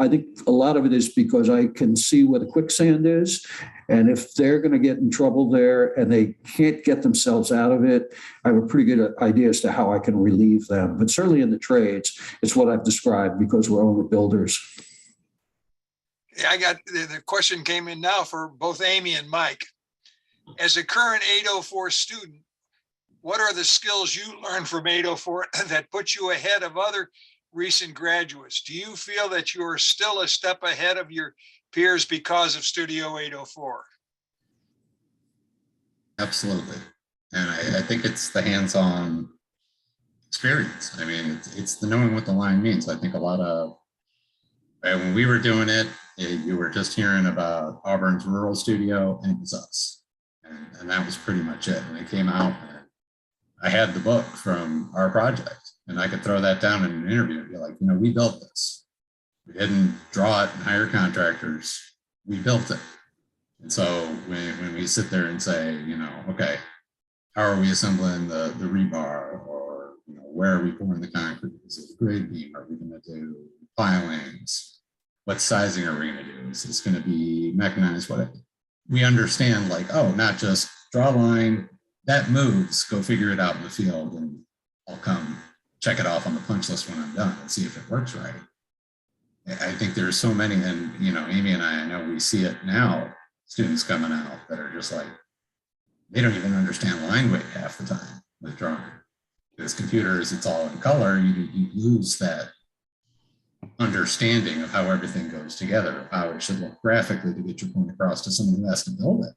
I think a lot of it is because I can see where the quicksand is. And if they're going to get in trouble there and they can't get themselves out of it, I have a pretty good idea as to how I can relieve them. But certainly in the trades, it's what I've described, because we're owner builders. Yeah, I got the question came in now for both Amy and Mike. As a current 804 student, what are the skills you learned from 804 that put you ahead of other recent graduates? Do you feel that you are still a step ahead of your peers because of Studio 804? Absolutely. And I think it's the hands-on experience. I mean, it's the knowing what the line means. I think a lot of, when we were doing it, you were just hearing about Auburn's rural studio, and it was us. And that was pretty much it. And it came out, and I had the book from our project, and I could throw that down in an interview and be like, we built this. We didn't draw it and hire contractors. We built it. And so when we sit there and say, okay, how are we assembling the rebar, or where are we pouring the concrete? Is it a grade beam? Are we going to do pilings? What sizing are we going to do? Is this going to be mechanized? We understand, like, not just draw a line, that moves, go figure it out in the field, and I'll come check it off on the punch list when I'm done and see if it works right. I think there's so many, and Amy and I know we see it now, students coming out that are just like, they don't even understand line weight half the time with drawing. Because computers, it's all in color, you lose that understanding of how everything goes together, of how it should look graphically to get your point across to someone who has to build it.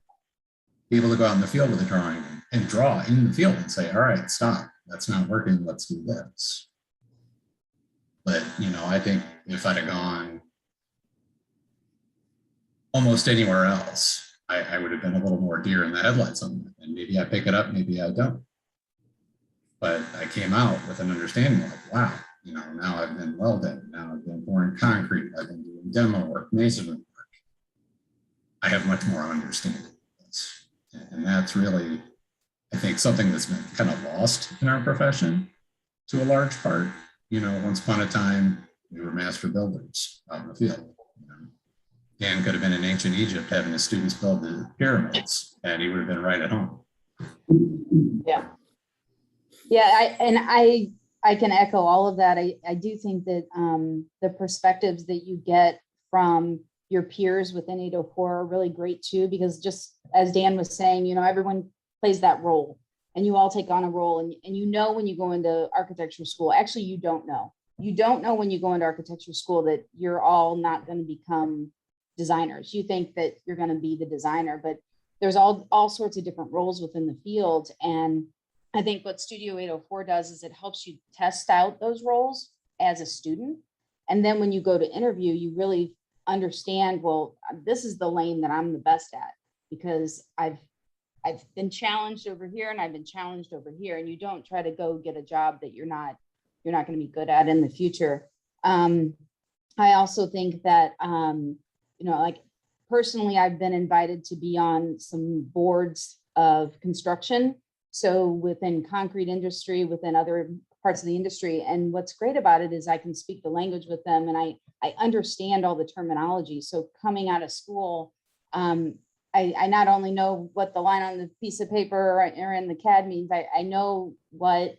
Be able to go out in the field with a drawing and draw in the field and say, all right, stop, that's not working, let's do this. But, I think if I'd have gone almost anywhere else, I would have been a little more deer in the headlights on it. And maybe I pick it up, maybe I don't. But I came out with an understanding like, wow, now I've been welding, now I've been pouring concrete, I've been doing demo work, masonry work. I have much more understanding of this. And that's really, I think, something that's been kind of lost in our profession to a large part. Once upon a time, we were master builders out in the field. Dan could have been in ancient Egypt having his students build the pyramids, and he would have been right at home. Yeah. Yeah, I can echo all of that. I do think that the perspectives that you get from your peers within 804 are really great too, because just as Dan was saying, everyone plays that role and you all take on a role, and when you go into architecture school, actually you don't know when you go into architecture school that you're all not going to become designers. You think that you're going to be the designer, but there's all sorts of different roles within the field. And I think what Studio 804 does is it helps you test out those roles as a student. And then when you go to interview, you really understand, well, this is the lane that I'm the best at, because I've been challenged over here and I've been challenged over here. And you don't try to go get a job that you're not going to be good at in the future. I also think that, like personally, I've been invited to be on some boards of construction. So within concrete industry, within other parts of the industry. And what's great about it is I can speak the language with them, and I understand all the terminology. So coming out of school, I not only know what the line on the piece of paper or in the CAD means, I know what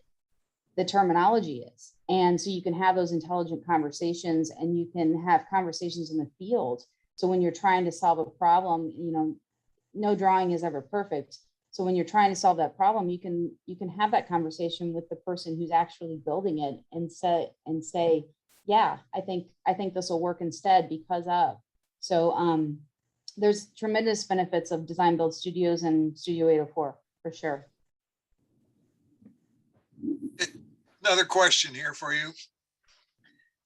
the terminology is. And so you can have those intelligent conversations, and you can have conversations in the field. So when you're trying to solve a problem, no drawing is ever perfect. So when you're trying to solve that problem, you can have that conversation with the person who's actually building it and say, yeah, I think this will work instead because of. So there's tremendous benefits of design build studios and Studio 804 for sure. Another question here for you.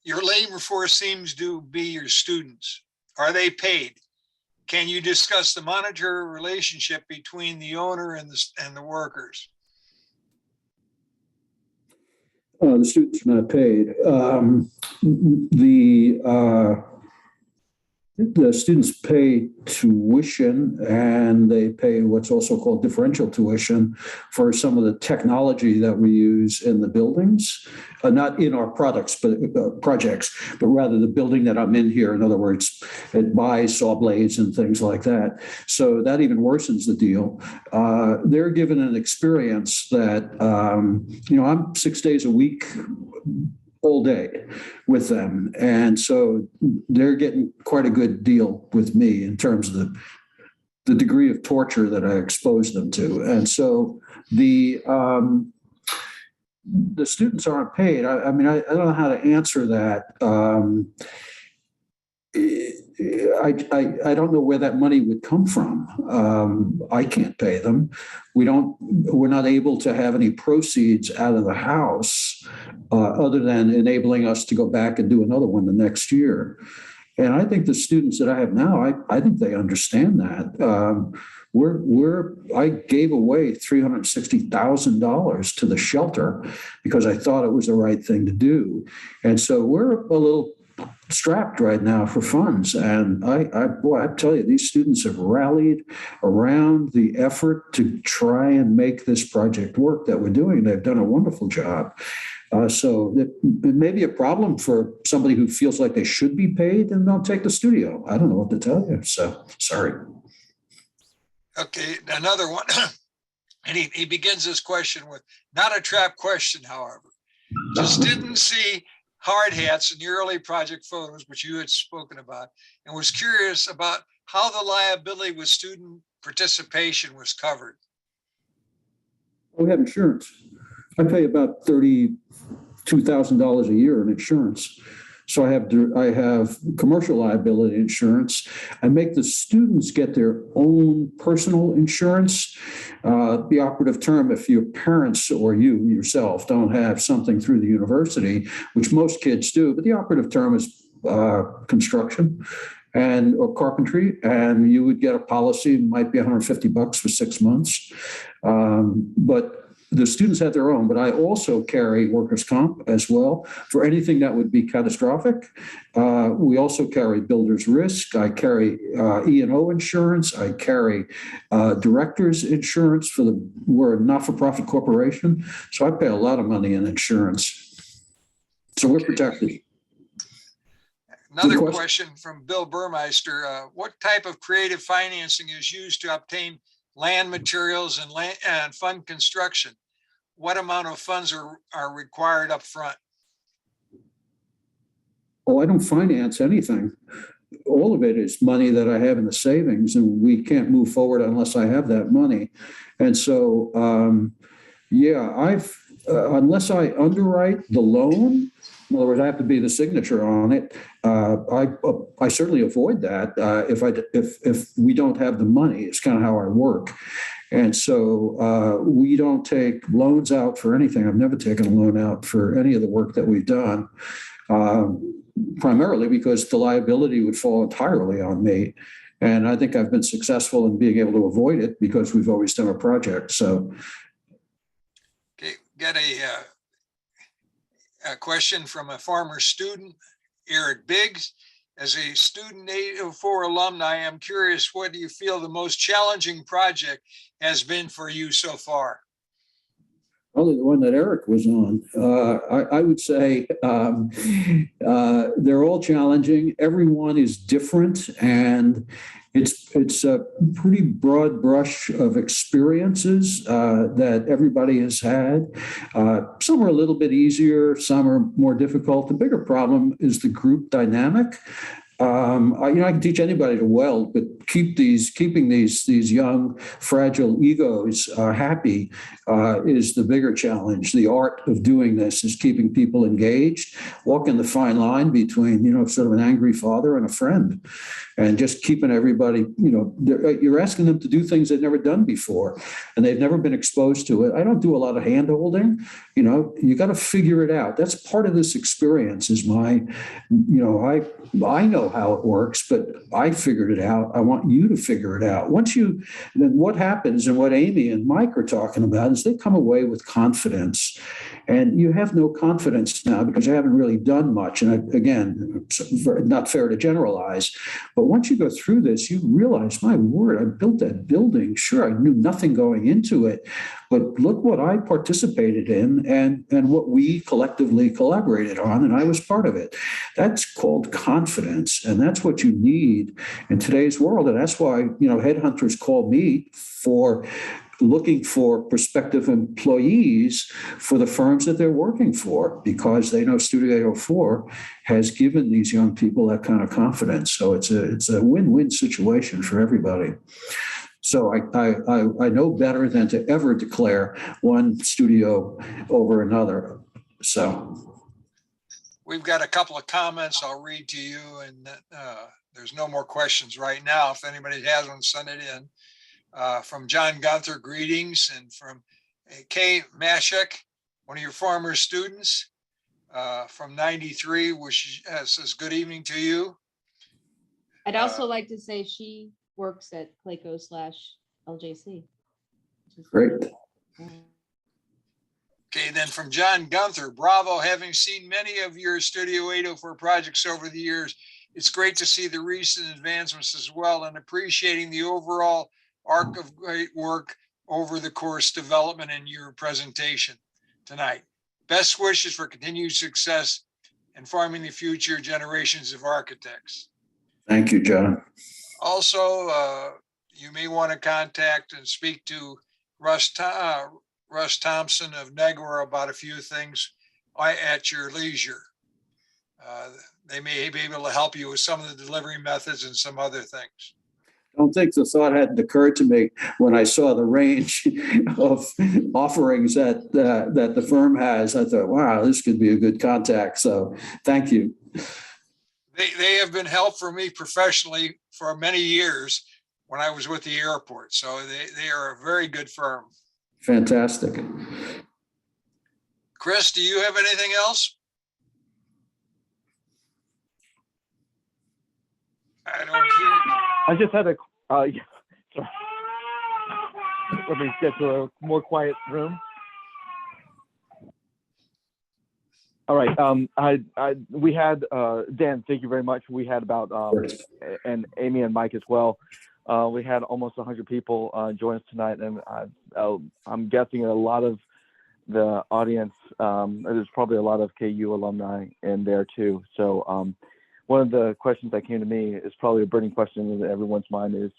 Your labor force seems to be your students. Are they paid? Can you discuss the monetary relationship between the owner and the workers? The students are not paid. The students pay tuition, and they pay what's also called differential tuition for some of the technology that we use in the buildings, not in our projects, but rather the building that I'm in here. In other words, it buys saw blades and things like that. So that even worsens the deal. They're given an experience that, I'm 6 days a week, all day with them. And so they're getting quite a good deal with me in terms of the degree of torture that I expose them to. And so the students aren't paid. I don't know how to answer that. I don't know where that money would come from. I can't pay them. We're not able to have any proceeds out of the house other than enabling us to go back and do another one the next year. And I think the students that I have now, I think they understand that. I gave away $360,000 to the shelter because I thought it was the right thing to do. And so we're a little strapped right now for funds. And I tell you, these students have rallied around the effort to try and make this project work that we're doing. They've done a wonderful job. So it may be a problem for somebody who feels like they should be paid, and they'll take the studio. I don't know what to tell you. So sorry. Okay, another one. And he begins this question with, not a trap question, however. Just didn't see hard hats in the early project photos, which you had spoken about, and was curious about how the liability with student participation was covered. We have insurance. I pay about $32,000 a year in insurance. So I have commercial liability insurance. I make the students get their own personal insurance. The operative term, if your parents or you yourself don't have something through the university, which most kids do, but the operative term is construction and or carpentry, and you would get a policy, it might be $150 for 6 months. But the students have their own, but I also carry workers' comp as well for anything that would be catastrophic. We also carry builder's risk. I carry E&O insurance. I carry director's insurance we're a not-for-profit corporation. So I pay a lot of money in insurance. So we're protected. Another question from Bill Burmeister. What type of creative financing is used to obtain land materials and fund construction? What amount of funds are required up front? Oh, I don't finance anything. All of it is money that I have in the savings, and we can't move forward unless I have that money. And so, unless I underwrite the loan, in other words, I have to be the signature on it. I certainly avoid that if we don't have the money. It's kind of how I work. And so we don't take loans out for anything. I've never taken a loan out for any of the work that we've done, primarily because the liability would fall entirely on me. And I think I've been successful in being able to avoid it because we've always done a project. So, okay, got a question from a former student, Eric Biggs. As a student 804 alumni, I'm curious, what do you feel the most challenging project has been for you so far? Probably the one that Eric was on. I would say they're all challenging. Everyone is different, and it's a pretty broad brush of experiences that everybody has had. Some are a little bit easier, some are more difficult. The bigger problem is the group dynamic. I can teach anybody to weld, but keeping these young, fragile egos happy is the bigger challenge. The art of doing this is keeping people engaged, walking the fine line between, sort of an angry father and a friend, and just keeping everybody, you're asking them to do things they've never done before, and they've never been exposed to it. I don't do a lot of hand holding. You got to figure it out. That's part of this experience is I know how it works, but I figured it out. I want you to figure it out. Then what happens, and what Amy and Mike are talking about, is they come away with confidence. And you have no confidence now because you haven't really done much. And again, it's not fair to generalize, but once you go through this, you realize, my word, I built that building. Sure, I knew nothing going into it, but look what I participated in and what we collectively collaborated on, and I was part of it. That's called confidence, and that's what you need in today's world. And that's why, headhunters call me for looking for prospective employees for the firms that they're working for, because they know Studio 804 has given these young people that kind of confidence. So it's a win-win situation for everybody. So I know better than to ever declare one studio over another. So we've got a couple of comments I'll read to you, and there's no more questions right now. If anybody has one, send it in. From John Gunther, greetings, and from Kay Mashek, one of your former students from 93, which says good evening to you. I'd also like to say she works at Clayco/LJC. Great. Okay, then from John Gunther, bravo, having seen many of your Studio 804 projects over the years, it's great to see the recent advancements as well, and appreciating the overall arc of great work over the course development in your presentation tonight. Best wishes for continued success and forming the future generations of architects. Thank you, John. Also, you may want to contact and speak to Russ Thompson of Negora about a few things at your leisure. They may be able to help you with some of the delivery methods and some other things. I don't think the thought hadn't occurred to me when I saw the range of offerings that the firm has. I thought, wow, this could be a good contact. So thank you. They have been help for me professionally for many years. when I was with the airport. So they are a very good firm. Fantastic. Chris, do you have anything else? I don't hear. I just had a, yeah, sorry. Let me get to a more quiet room. All right. We had Dan. Thank you very much. We had about and Amy and Mike as well. We had almost 100 people join us tonight, and I'm guessing a lot of the audience. There's probably a lot of KU alumni in there too. So one of the questions that came to me is probably a burning question in everyone's mind: is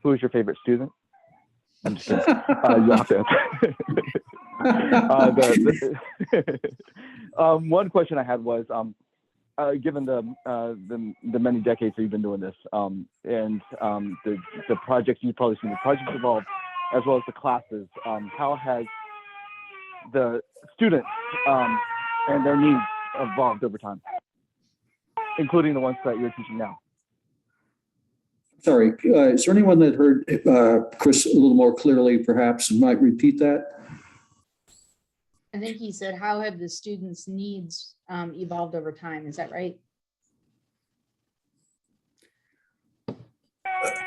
who is your favorite student? I'm just kidding. You have to one question I had was, given the many decades that you've been doing this, and the projects, you've probably seen the projects evolve, as well as the classes, how has the students and their needs evolved over time, including the ones that you're teaching now? Sorry, is there anyone that heard Chris a little more clearly, perhaps, and might repeat that? I think he said, how have the students' needs evolved over time? Is that right?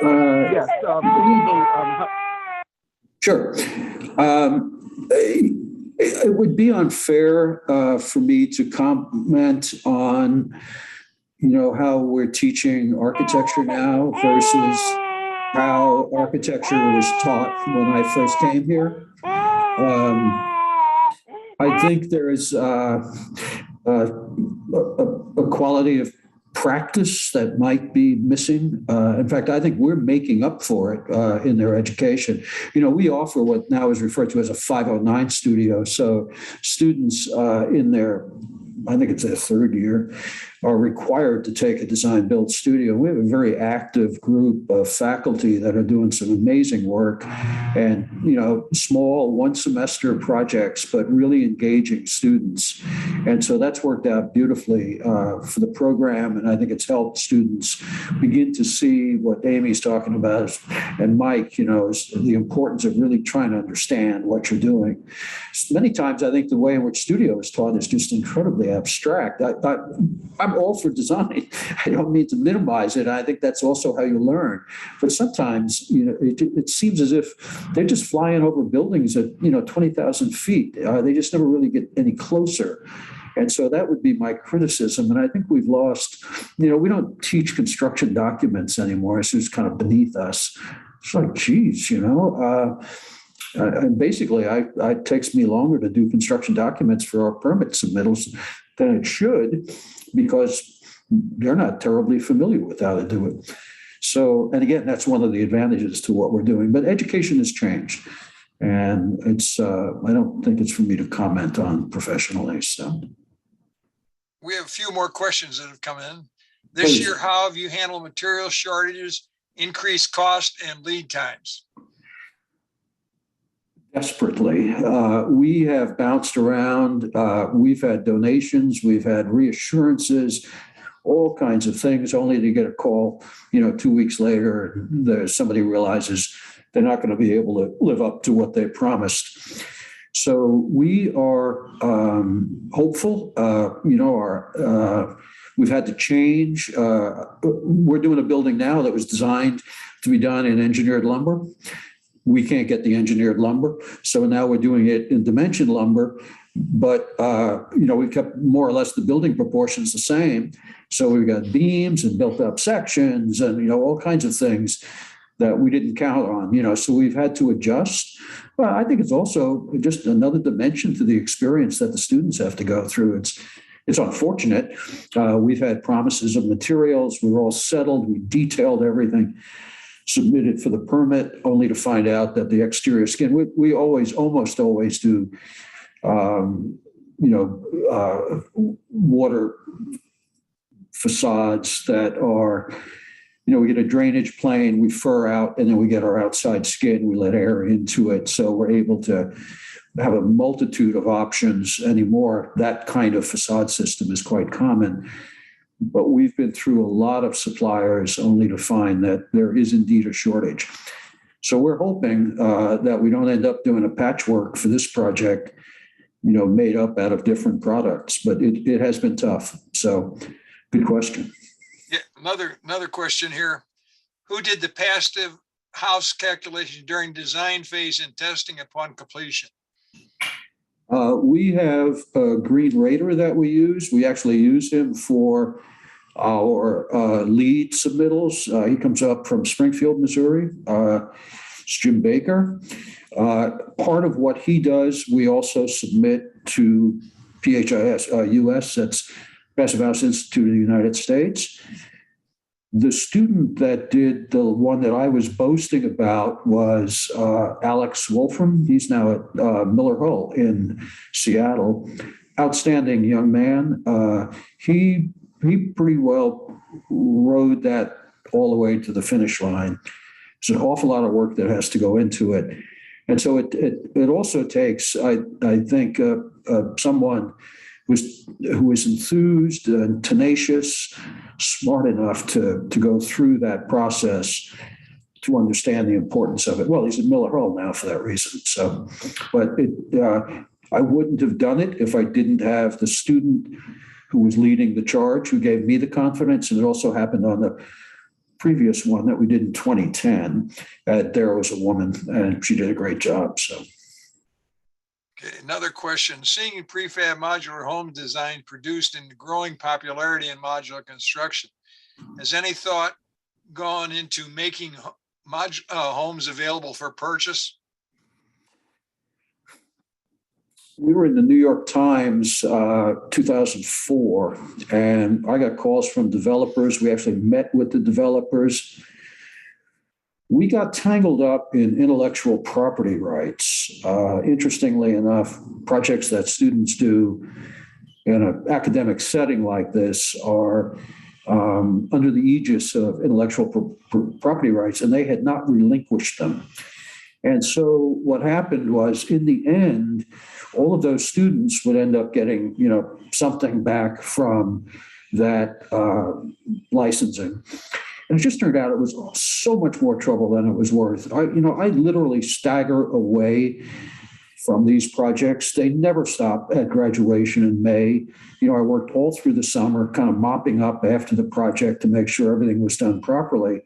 Yes. Sure. It would be unfair for me to comment on, how we're teaching architecture now versus how architecture was taught when I first came here. I think there is a quality of practice that might be missing. In fact, I think we're making up for it in their education. We offer what now is referred to as a 509 studio. So students in their, I think it's their third year, are required to take a design build studio. We have a very active group of faculty that are doing some amazing work and, small one semester projects, but really engaging students. And so that's worked out beautifully for the program. And I think it's helped students begin to see what Amy's talking about and Mike, is the importance of really trying to understand what you're doing. Many times I think the way in which studio is taught is just incredibly abstract. I'm all for design. I don't mean to minimize it. I think that's also how you learn. But sometimes, it seems as if they're just flying over buildings at, 20,000 feet. They just never really get any closer. And so that would be my criticism. And I think we've lost, we don't teach construction documents anymore. It's just kind of beneath us. It's like, geez, and basically, it takes me longer to do construction documents for our permit submittals than it should, because they're not terribly familiar with how to do it. So, and again, that's one of the advantages to what we're doing. But education has changed, and it's I don't think it's for me to comment on professionally. So, we have a few more questions that have come in. This year, how have you handled material shortages, increased cost, and lead times? Desperately. We have bounced around. We've had donations. We've had reassurances, all kinds of things, only to get a call, 2 weeks later, somebody realizes they're not going to be able to live up to what they promised. So we are hopeful. We've had to change. We're doing a building now that was designed to be done in engineered lumber. We can't get the engineered lumber. So now we're doing it in dimension lumber, but, we kept more or less the building proportions the same. So we've got beams and built up sections and, all kinds of things that we didn't count on, so we've had to adjust. But I think it's also just another dimension to the experience that the students have to go through. It's unfortunate. We've had promises of materials. We were all settled. We detailed everything, submitted for the permit, only to find out that the exterior skin, we almost always do, water facades that are, we get a drainage plane, we fur out, and then we get our outside skin, we let air into it. So we're able to have a multitude of options anymore. That kind of facade system is quite common. but we've been through a lot of suppliers only to find that there is indeed a shortage. So we're hoping that we don't end up doing a patchwork for this project, made up out of different products, but it has been tough. So good question. Yeah, another question here. Who did the passive house calculation during design phase and testing upon completion? We have a Green Raider that we use. We actually use him for our lead submittals. He comes up from Springfield, Missouri. It's Jim Baker. Part of what he does, we also submit to PHIS US, that's Passive House Institute of the United States. The student that did the one that I was boasting about was Alex Wolfram. He's now at Miller Hull in Seattle. Outstanding young man. He pretty well rode that all the way to the finish line. There's an awful lot of work that has to go into it. And so it also takes, I think, someone who is enthused and tenacious, smart enough to go through that process to understand the importance of it. Well, he's at Miller Hull now for that reason. So, but I wouldn't have done it if I didn't have the student who was leading the charge, who gave me the confidence. And it also happened on the previous one that we did in 2010. There was a woman, and she did a great job. So. Okay, another question. Seeing prefab modular home design produced in growing popularity in modular construction, has any thought gone into making homes available for purchase? We were in the New York Times 2004, and I got calls from developers. We actually met with the developers. We got tangled up in intellectual property rights. Interestingly enough, projects that students do in an academic setting like this are under the aegis of intellectual property rights, and they had not relinquished them. And so what happened was, in the end, all of those students would end up getting, something back from that licensing. And it just turned out it was so much more trouble than it was worth. I literally stagger away from these projects. They never stop at graduation in May. I worked all through the summer, kind of mopping up after the project to make sure everything was done properly.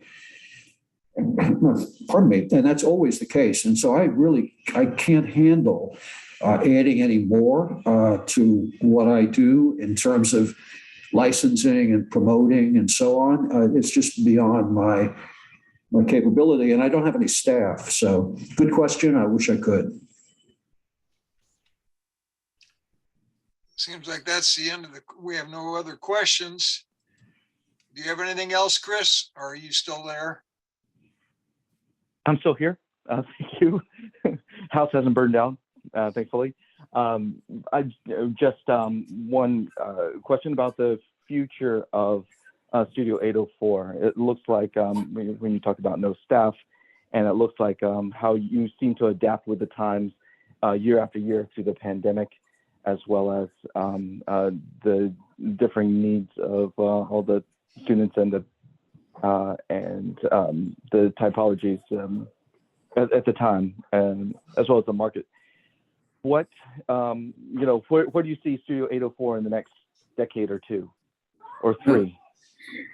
Pardon me. And that's always the case. And so I can't handle adding any more to what I do in terms of licensing and promoting and so on. It's just beyond my capability, and I don't have any staff. So good question. I wish I could. Seems like that's the end of we have no other questions. Do you have anything else, Chris? Or are you still there? I'm still here. Thank you. House hasn't burned down, thankfully. I just one question about the future of Studio 804. It looks like when you talk about no staff, and it looks like how you seem to adapt with the times year after year through the pandemic, as well as the differing needs of all the students and the typologies at the time, and as well as the market. What where do you see Studio 804 in the next decade or two, or three?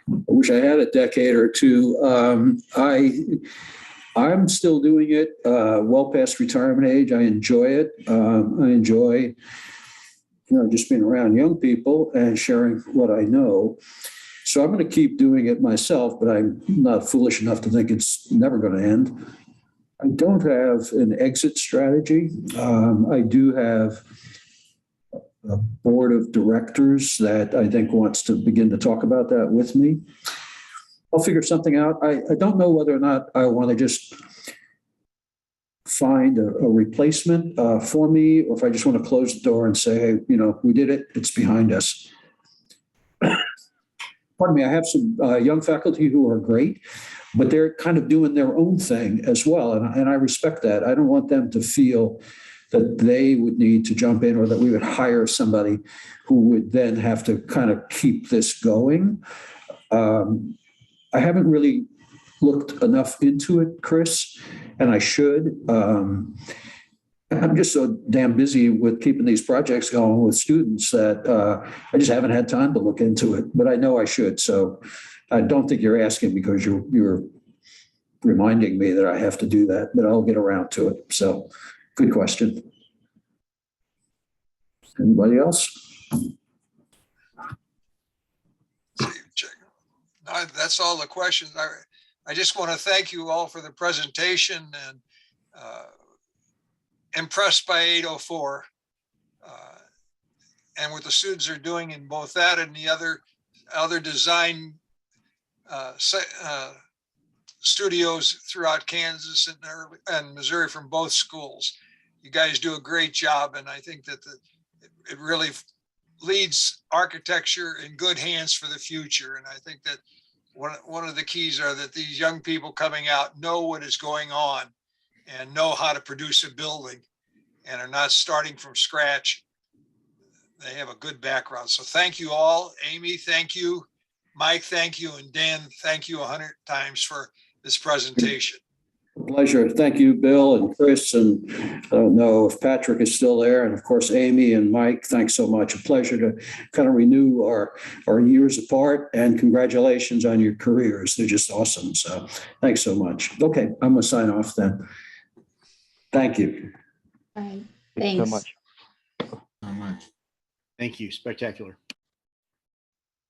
I wish I had a decade or two. I'm still doing it well past retirement age. I enjoy it. I enjoy just being around young people and sharing what I know. So I'm going to keep doing it myself, but I'm not foolish enough to think it's never going to end. I don't have an exit strategy. I do have a board of directors that I think wants to begin to talk about that with me. I'll figure something out. I don't know whether or not I want to just find a replacement for me, or if I just want to close the door and say, hey, we did it. It's behind us. Pardon me. I have some young faculty who are great, but they're kind of doing their own thing as well. And I respect that. I don't want them to feel that they would need to jump in, or that we would hire somebody who would then have to kind of keep this going. I haven't really looked enough into it, Chris, and I should. I'm just so damn busy with keeping these projects going with students that I just haven't had time to look into it, but I know I should. So I don't think you're asking because you're reminding me that I have to do that, but I'll get around to it. So good question. Anybody else? No, that's all the questions. I just want to thank you all for the presentation, and impressed by 804 and what the students are doing in both that and the other design studios throughout Kansas and Missouri from both schools. You guys do a great job, and I think that it really leads architecture in good hands for the future. And I think that one of the keys are that these young people coming out know what is going on and know how to produce a building and are not starting from scratch. They have a good background. So thank you all. Amy, thank you. Mike, thank you. And Dan, thank you 100 times for this presentation. Pleasure. Thank you, Bill and Chris. And I don't know if Patrick is still there. And of course, Amy and Mike, thanks so much. A pleasure to kind of renew our years apart, and congratulations on your careers. They're just awesome. So thanks so much. Okay, I'm going to sign off then. Thank you. All right. Thank you Thanks. so much. So much. Thank you. Spectacular.